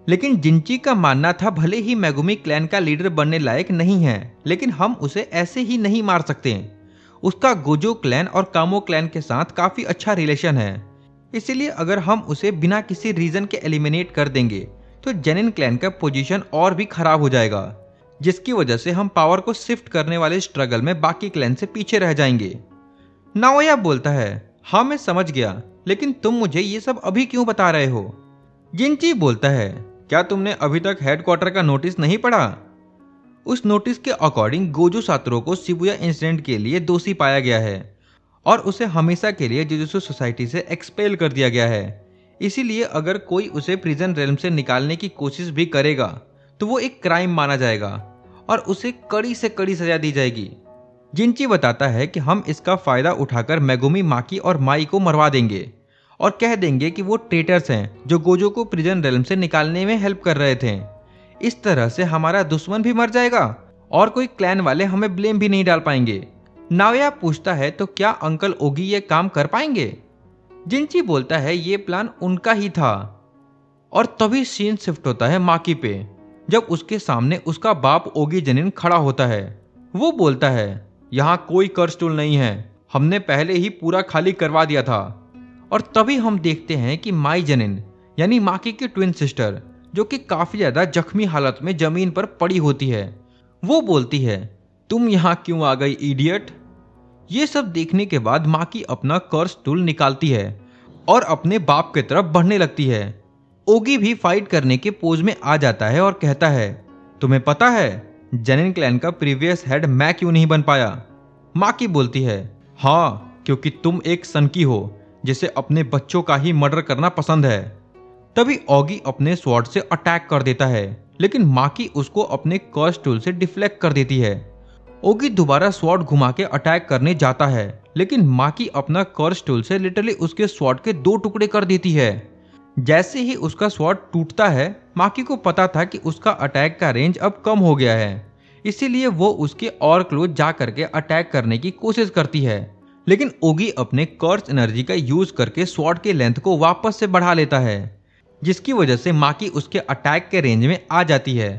लेकिन जिंची का मानना था भले ही मेगुमी क्लैन का लीडर बनने लायक नहीं है, लेकिन हम उसे ऐसे ही नहीं मार सकते। उसका गोजो क्लैन और कामो क्लैन के साथ काफी अच्छा रिलेशन है, इसीलिए अगर हम उसे बिना किसी रीजन के एलिमिनेट कर देंगे तो जेनिन क्लैन का पोजीशन और भी खराब हो जाएगा, जिसकी वजह से हम पावर को शिफ्ट करने वाले स्ट्रगल में बाकी क्लैन से पीछे रह जाएंगे। नाओया बोलता है, हाँ मैं समझ गया, लेकिन तुम मुझे ये सब अभी क्यों बता रहे हो? जिंची बोलता है, क्या तुमने अभी तक हेडक्वार्टर का नोटिस नहीं पढ़ा? उस नोटिस के अकॉर्डिंग गोजो सातोरू को शिबुया इंसिडेंट के लिए दोषी पाया गया है और उसे हमेशा के लिए जुजुत्सु सोसाइटी से एक्सपेल कर दिया गया है। इसीलिए अगर कोई उसे प्रिजन रेल्म से निकालने की कोशिश भी करेगा तो वो एक क्राइम माना जाएगा और उसे कड़ी से कड़ी सजा दी जाएगी। जिंची बताता है कि हम इसका फायदा उठाकर मेगुमी, माकी और माई को मरवा देंगे और कह देंगे कि वो ट्रेटर्स हैं जो गोजो को प्रिजन रेल्म से निकालने में हेल्प कर रहे थे। इस तरह से हमारा दुश्मन भी मर जाएगा और कोई क्लैन वाले हमें ब्लेम भी नहीं डाल पाएंगे। नाओया पूछता है, तो क्या अंकल ओगी ये काम कर पाएंगे? जिंची बोलता है, ये प्लान उनका ही था। और तभी सीन शिफ्ट होता है माकी पे, जब उसके सामने उसका बाप ओगी जेनिन खड़ा होता है। वो बोलता है, यहाँ कोई कर्स टूल नहीं है, हमने पहले ही पूरा खाली करवा दिया था। और तभी हम देखते हैं कि माई जेनिन यानी माकी की ट्विन सिस्टर, जो कि काफी ज्यादा जख्मी हालत में जमीन पर पड़ी होती है, वो बोलती है, तुम यहाँ क्यों आ गई इडियट? ये सब देखने के बाद माकी अपना कर्स टूल निकालती है और अपने बाप की तरफ बढ़ने लगती है। ओगी भी फाइट करने के पोज में आ जाता है और कहता है, तुम्हें पता है जेनिन क्लैन का प्रीवियस हेड मैं क्यों नहीं बन पाया? माकी बोलती है, हाँ क्योंकि तुम एक सनकी हो जिसे अपने बच्चों का ही मर्डर करना पसंद है। तभी ओगी अपने स्वॉर्ड से अटैक कर देता है, लेकिन माकी उसको अपने कर्स टूल से डिफ्लेक्ट कर देती है। ओगी दोबारा स्वॉर्ड घुमा के अटैक करने जाता है, लेकिन माकी अपना कर्स टूल से लिटरली उसके स्वॉर्ड के 2 टुकड़े कर देती है। जैसे ही उसका स्वॉर्ड टूटता है, माकी को पता था कि उसका अटैक का रेंज अब कम हो गया है, इसीलिए वो उसके और क्लोज जा करके अटैक करने की कोशिश करती है। लेकिन ओगी अपने कर्स एनर्जी का यूज करके स्वॉर्ड के लेंथ को वापस से बढ़ा लेता है, जिसकी वजह से माकी उसके अटैक के रेंज में आ जाती है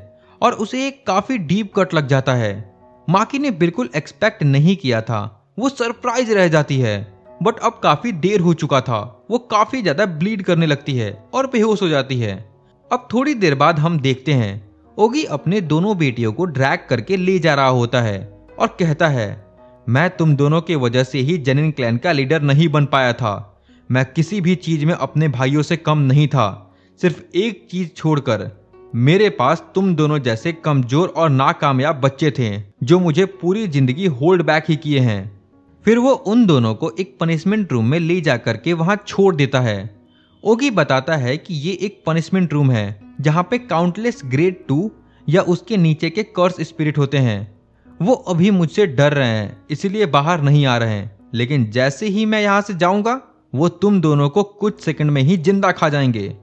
और उसे एक काफी डीप कट लग जाता है। माकी ने बिल्कुल एक्सपेक्ट नहीं किया था, वो सरप्राइज रह जाती है, बट अब काफी देर हो चुका था। वो काफी ज्यादा ब्लीड करने लगती है और बेहोश हो जाती है। अब थोड़ी देर बाद हम देखते हैं ओगी अपने दोनों बेटियों को ड्रैग करके ले जा रहा होता है और कहता है, मैं तुम दोनों के वजह से ही जेनिन क्लैन का लीडर नहीं बन पाया था। मैं किसी भी चीज में अपने भाइयों से कम नहीं था, सिर्फ एक चीज छोड़कर, मेरे पास तुम दोनों जैसे कमजोर और नाकामयाब बच्चे थे जो मुझे पूरी जिंदगी होल्ड बैक ही किए हैं। फिर वो उन दोनों को एक पनिशमेंट रूम में ले जाकर के वहां छोड़ देता है। ओगी बताता है कि ये एक पनिशमेंट रूम है जहां पे काउंटलेस ग्रेड 2 या उसके नीचे के कर्स स्पिरिट होते हैं। वो अभी मुझसे डर रहे हैं, इसीलिए बाहर नहीं आ रहे हैं, लेकिन जैसे ही मैं यहाँ से जाऊंगा वो तुम दोनों को कुछ सेकंड में ही जिंदा खा जाएंगे।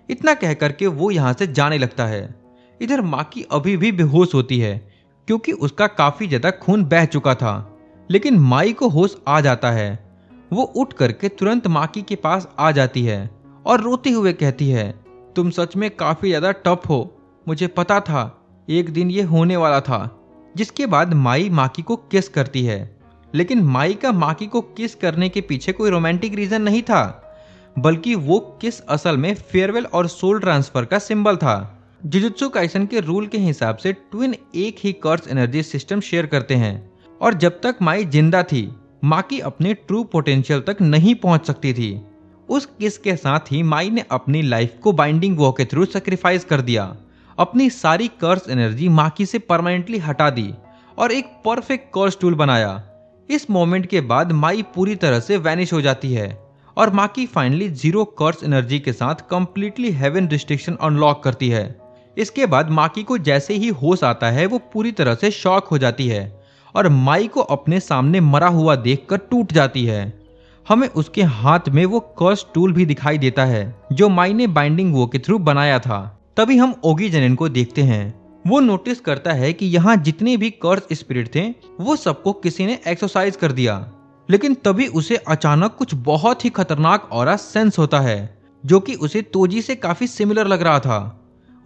इतना कह करके वो यहाँ से जाने लगता है। इधर माकी अभी भी बेहोश होती है क्योंकि उसका काफी ज्यादा खून बह चुका था, लेकिन माई को होश आ जाता है। वो उठ करके तुरंत माकी के पास आ जाती है और रोते हुए कहती है, तुम सच में काफी ज्यादा टफ हो, मुझे पता था एक दिन ये होने वाला था। जिसके बाद माई माकी को किस करती है लेकिन माई का माकी को किस करने के पीछे कोई रोमांटिक रीजन नहीं था, बल्कि वो किस असल में फेयरवेल और सोल ट्रांसफर का सिंबल था। जुजुत्सु काइसन के रूल के हिसाब से ट्विन एक ही कर्स एनर्जी सिस्टम शेयर करते हैं और जब तक माई जिंदा थी माकी अपने ट्रू पोटेंशियल तक नहीं पहुंच सकती थी। उस किस के साथ ही माई ने अपनी लाइफ को बाइंडिंग वॉ के थ्रू सेक्रीफाइस कर दिया, अपनी सारी कर्स एनर्जी माकी से परमानेंटली हटा दी और एक परफेक्ट कर्स टूल बनाया। इस मोमेंट के बाद माई पूरी तरह से वैनिश हो जाती है और माकी फाइनली जीरो कर्स एनर्जी के साथ कंप्लीटली हेवन रिस्ट्रिक्शन अनलॉक करती है। इसके बाद माकी को जैसे ही होश आता है वो पूरी तरह से शॉक हो जाती है और माई को अपने सामने मरा हुआ देखकर टूट जाती है। हमें उसके हाथ में वो कर्स टूल भी दिखाई देता है जो माई ने बाइंडिंग वो के थ्रू बनाया था। तभी हम ओगी जेनिन को देखते हैं। वो नोटिस करता है कि यहाँ जितने भी कर्स स्पिरिट थे वो सबको किसी ने एक्सरसाइज कर दिया, लेकिन तभी उसे अचानक कुछ बहुत ही खतरनाक ऑरा सेंस होता है जो कि उसे तोजी से काफी सिमिलर लग रहा था।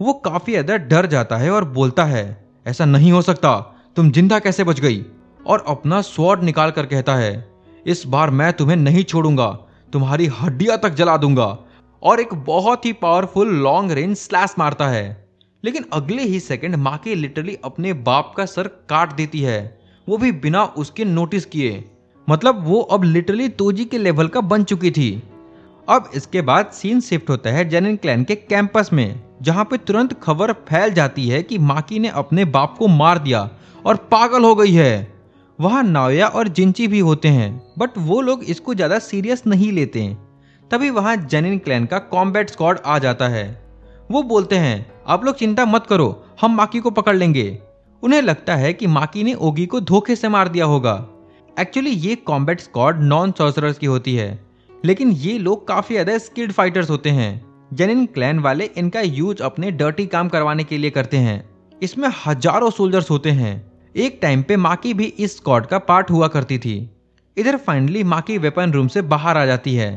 वो काफी ज्यादा डर जाता है और बोलता है, ऐसा नहीं हो सकता, तुम जिंदा कैसे बच गई? और अपना स्वॉर्ड निकाल कर कहता है, इस बार मैं तुम्हें नहीं छोड़ूंगा, तुम्हारी हड्डियां तक जला दूंगा। और एक बहुत ही पावरफुल लॉन्ग रेंज स्लैश मारता है, लेकिन अगले ही सेकंड माकी लिटरली अपने बाप का सर काट देती है, वो भी बिना उसके नोटिस किए। मतलब वो अब लिटरली तोजी के लेवल का बन चुकी थी। अब इसके बाद सीन शिफ्ट होता है जेनिन क्लैन के कैंपस में, जहां पे तुरंत खबर फैल जाती है कि माकी ने अपने बाप को मार दिया और पागल हो गई है। वहां नाओया और जिंची भी होते हैं, बट वो लोग इसको ज्यादा सीरियस नहीं लेते। तभी वहां जेनिन क्लैन का कॉम्बैट स्क्वाड आ जाता है। वो बोलते हैं, आप लोग चिंता मत करो, हम माकी को पकड़ लेंगे। उन्हें लगता है कि माकी ने ओगी को धोखे से मार दिया होगा। एक्चुअली ये कॉम्बैट स्क्वाड नॉन सॉर्सरर्स की होती है, लेकिन ये लोग काफी ज्यादा स्किल्ड फाइटर्स होते हैं। जेनिन क्लैन वाले इनका यूज अपने डर्टी काम करवाने के लिए करते हैं। इसमें हजारों सोल्जर्स होते हैं। एक टाइम पे माकी भी इस स्क्वाड का पार्ट हुआ करती थी। इधर फाइनली माकी वेपन रूम से बाहर आ जाती है,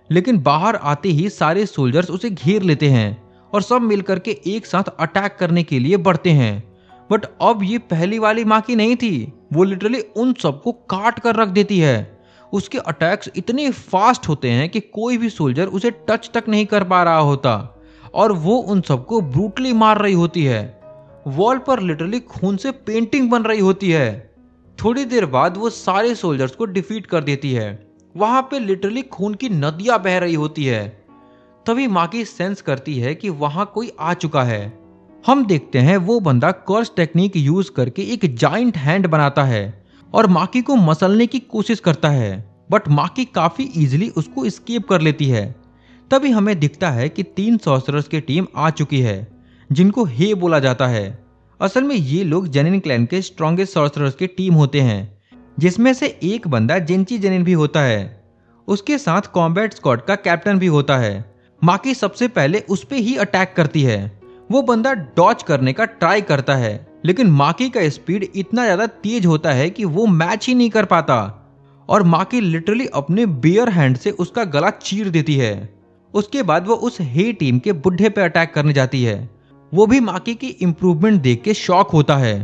लेकिन बाहर आते ही सारे सोल्जर्स उसे घेर लेते हैं और सब मिलकर के एक साथ अटैक करने के लिए बढ़ते हैं। बट अब ये पहली वाली माकी नहीं थी, वो लिटरली उन सबको काट कर रख देती है। उसके अटैक्स इतने फास्ट होते हैं कि कोई भी सोल्जर उसे टच तक नहीं कर पा रहा होता और वो उन सबको ब्रूटली मार रही होती है। वॉल पर लिटरली खून से पेंटिंग बन रही होती है। थोड़ी देर बाद वो सारे सोल्जर्स को डिफीट कर देती है। वहां पे लिटरली खून की नदियां बह रही होती है। तभी माकी सेंस करती है कि वहां कोई आ चुका है। हम देखते हैं वो बंदा कर्स टेक्निक यूज करके एक जाइंट हैंड बनाता है और माकी को मसलने की कोशिश करता है, बट माकी काफी इजीली उसको एस्केप कर लेती है। तभी हमें दिखता है कि 3 सॉर्सरर्स की टीम आ चुकी है, जिनको हे बोला जाता है। असल में ये लोग जेनिन क्लैन के स्ट्रॉन्गेस्ट सॉर्सरर्स की टीम होते हैं, जिसमें से एक बंदा जिंची जेनिन भी होता है। उसके साथ कॉम्बैट स्क्वाड का कैप्टन भी होता है। माकी सबसे पहले उस पे ही अटैक करती है। वो बंदा डॉच करने का ट्राई करता है, लेकिन माकी का स्पीड इतना ज्यादा तेज होता है कि वो मैच ही नहीं कर पाता और माकी लिटरली अपने बेयर हैंड से उसका गला चीर देती है। उसके बाद वो उस हे टीम के बुढ़े पे अटैक करने जाती है। वो भी माकी की इम्प्रूवमेंट देख के शॉक होता है।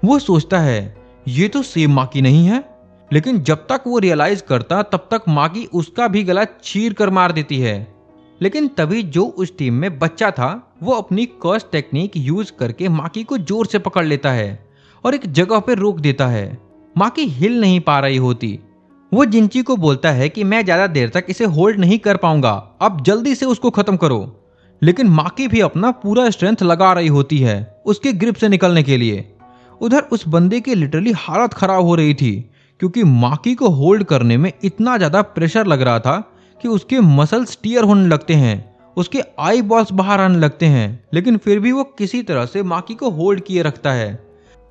वो सोचता है ये तो सेम माकी नहीं है, लेकिन जब तक वो रियलाइज करता तब तक माकी उसका भी गला चीर कर मार देती है। लेकिन तभी जो उस टीम में बच्चा था वो अपनी कर्स टेक्निक यूज करके माकी को जोर से पकड़ लेता है और एक जगह पर रोक देता है। माकी हिल नहीं पा रही होती। वो जिंची को बोलता है कि मैं ज्यादा देर तक इसे होल्ड नहीं कर पाऊंगा, अब जल्दी से उसको खत्म करो। लेकिन माकी भी अपना पूरा स्ट्रेंथ लगा रही होती है उसके ग्रिप से निकलने के लिए। उधर उस बंदे की लिटरली हालत खराब हो रही थी, क्योंकि माकी को होल्ड करने में इतना ज्यादा प्रेशर लग रहा था कि उसके मसल्स टीयर होने लगते हैं, उसके आई बॉल्स बाहर आने लगते हैं, लेकिन फिर भी वो किसी तरह से माकी को होल्ड किए रखता है।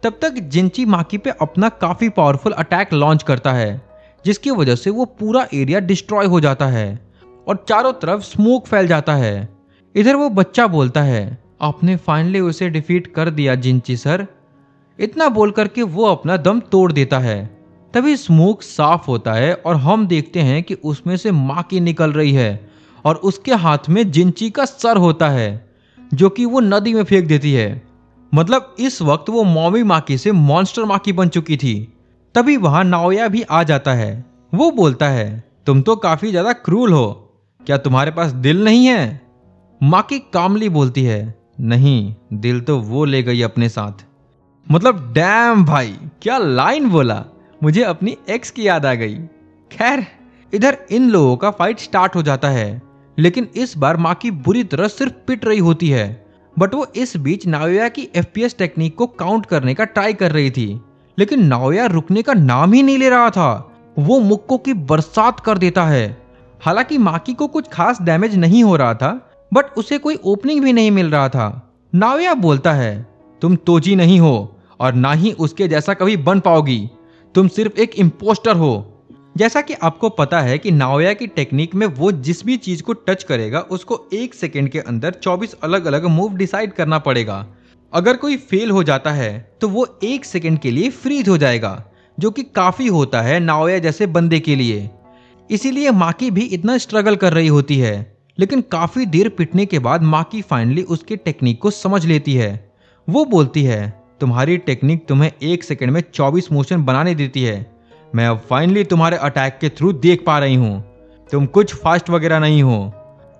तब तक जिंची माकी पे अपना काफी पावरफुल अटैक लॉन्च करता है, जिसकी वजह से वो पूरा एरिया डिस्ट्रॉय हो जाता है और चारों तरफ स्मोक फैल जाता है। इधर वो बच्चा बोलता है, आपने फाइनली उसे डिफीट कर दिया जिंची सर। इतना बोल करके वो अपना दम तोड़ देता है। तभी स्मोक साफ होता है और हम देखते हैं कि उसमें से माकी निकल रही है और उसके हाथ में जिंची का सर होता है, जो कि वो नदी में फेंक देती है। मतलब इस वक्त वो मॉमी माकी से मॉन्स्टर माकी बन चुकी थी। तभी वहां नाओया भी आ जाता है। वो बोलता है, तुम तो काफी ज्यादा क्रूर हो, क्या तुम्हारे पास दिल नहीं है? माकी कामली बोलती है, नहीं, दिल तो वो ले गई अपने साथ। मतलब डैम भाई, क्या लाइन बोला, मुझे अपनी एक्स की याद आ गई। खैर, इधर इन लोगों का फाइट स्टार्ट हो जाता है, लेकिन इस बार माकी बुरी तरह सिर्फ पिट रही होती है। बट वो इस बीच नाओया की FPS टेक्निक को काउंट करने का ट्राई कर रही थी, लेकिन नाओया रुकने का नाम ही नहीं ले रहा था। वो मुक्कों की बरसात कर देता है। हालांकि माकी को कुछ खास डैमेज नहीं हो रहा था, बट उसे कोई ओपनिंग भी नहीं मिल रहा था। नाओया बोलता है, तुम तोजी नहीं हो और ना ही उसके जैसा कभी बन पाओगी, तुम सिर्फ एक इम्पोस्टर हो। जैसा कि आपको पता है कि नाओया की टेक्निक में वो जिस भी चीज को टच करेगा उसको 1 सेकेंड के अंदर 24 अलग अलग मूव डिसाइड करना पड़ेगा। अगर कोई फेल हो जाता है तो वो 1 सेकेंड के लिए फ्रीज हो जाएगा, जो कि काफी होता है नाओया जैसे बंदे के लिए। इसीलिए माकी भी इतना स्ट्रगल कर रही होती है, लेकिन काफी देर पिटने के बाद माकी फाइनली उसके टेक्निक को समझ लेती है। वो बोलती है, तुम्हारी टेक्निक तुम्हें 1 सेकेंड में 24 मोशन बनाने देती है। मैं अब फाइनली तुम्हारे अटैक के थ्रू देख पा रही हूँ, तुम कुछ फास्ट वगैरह नहीं हो।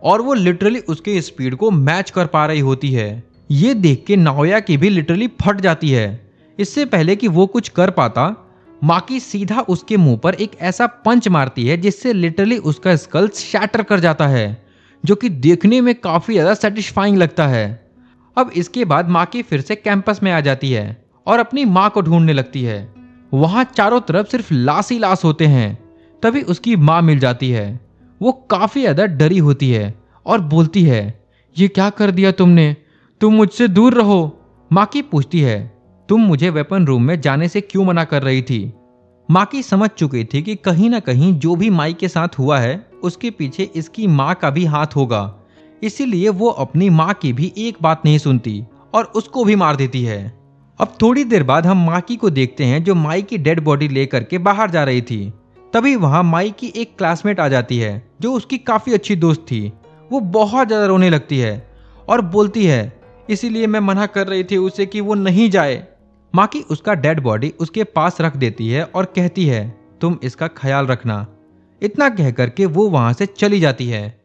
और वो लिटरली उसके स्पीड को मैच कर पा रही होती है। ये देख के नाओया की भी लिटरली फट जाती है। इससे पहले कि वो कुछ कर पाता, माकी सीधा उसके मुंह पर एक ऐसा पंच मारती है जिससे लिटरली उसका स्कल शैटर कर जाता है, जो कि देखने में काफी ज्यादा सेटिस्फाइंग लगता है। अब इसके बाद माकी फिर से कैंपस में आ जाती है और अपनी माँ को ढूंढने लगती है। वहां चारों तरफ सिर्फ लाश ही लाश होते हैं। तभी उसकी माँ मिल जाती है। वो काफी ज्यादा डरी होती है और बोलती है, ये क्या कर दिया तुमने, तुम मुझसे दूर रहो। माकी पूछती है, तुम मुझे वेपन रूम में जाने से क्यों मना कर रही थी? माकी समझ चुकी थी कि कहीं ना कहीं जो भी माई के साथ हुआ है उसके पीछे इसकी माँ का भी हाथ होगा। इसीलिए वो अपनी माँ की भी एक बात नहीं सुनती और उसको भी मार देती है। अब थोड़ी देर बाद हम माकी को देखते हैं, जो माई की डेड बॉडी लेकर के बाहर जा रही थी। तभी वहां माई की एक क्लासमेट आ जाती है, जो उसकी काफी अच्छी दोस्त थी। वो बहुत ज्यादा रोने लगती है और बोलती है, इसीलिए मैं मना कर रही थी उसे कि वो नहीं जाए। माकी उसका डेड बॉडी उसके पास रख देती है और कहती है, तुम इसका ख्याल रखना। इतना कह करके वो वहां से चली जाती है।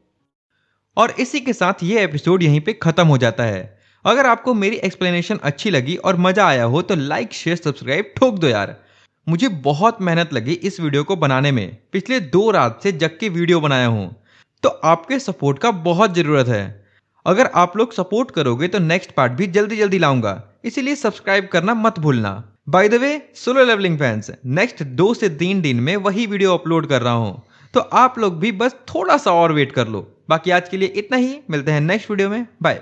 और इसी के साथ ये एपिसोड यहीं पे खत्म हो जाता है। अगर आपको मेरी एक्सप्लेनेशन अच्छी लगी और मजा आया हो तो लाइक शेयर सब्सक्राइब ठोक दो यार। मुझे बहुत मेहनत लगी इस वीडियो को बनाने में, पिछले 2 रात से जग के वीडियो बनाया हूं, तो आपके सपोर्ट का बहुत जरूरत है। अगर आप लोग सपोर्ट करोगे तो नेक्स्ट पार्ट भी जल्दी जल्दी लाऊंगा, इसीलिए सब्सक्राइब करना मत भूलना। By the way Solo Leveling fans, next 2 से 3 दिन में वही वीडियो अपलोड कर रहा हूं, तो आप लोग भी बस थोड़ा सा और वेट कर लो। बाकी आज के लिए इतना ही, मिलते हैं नेक्स्ट वीडियो में, बाय।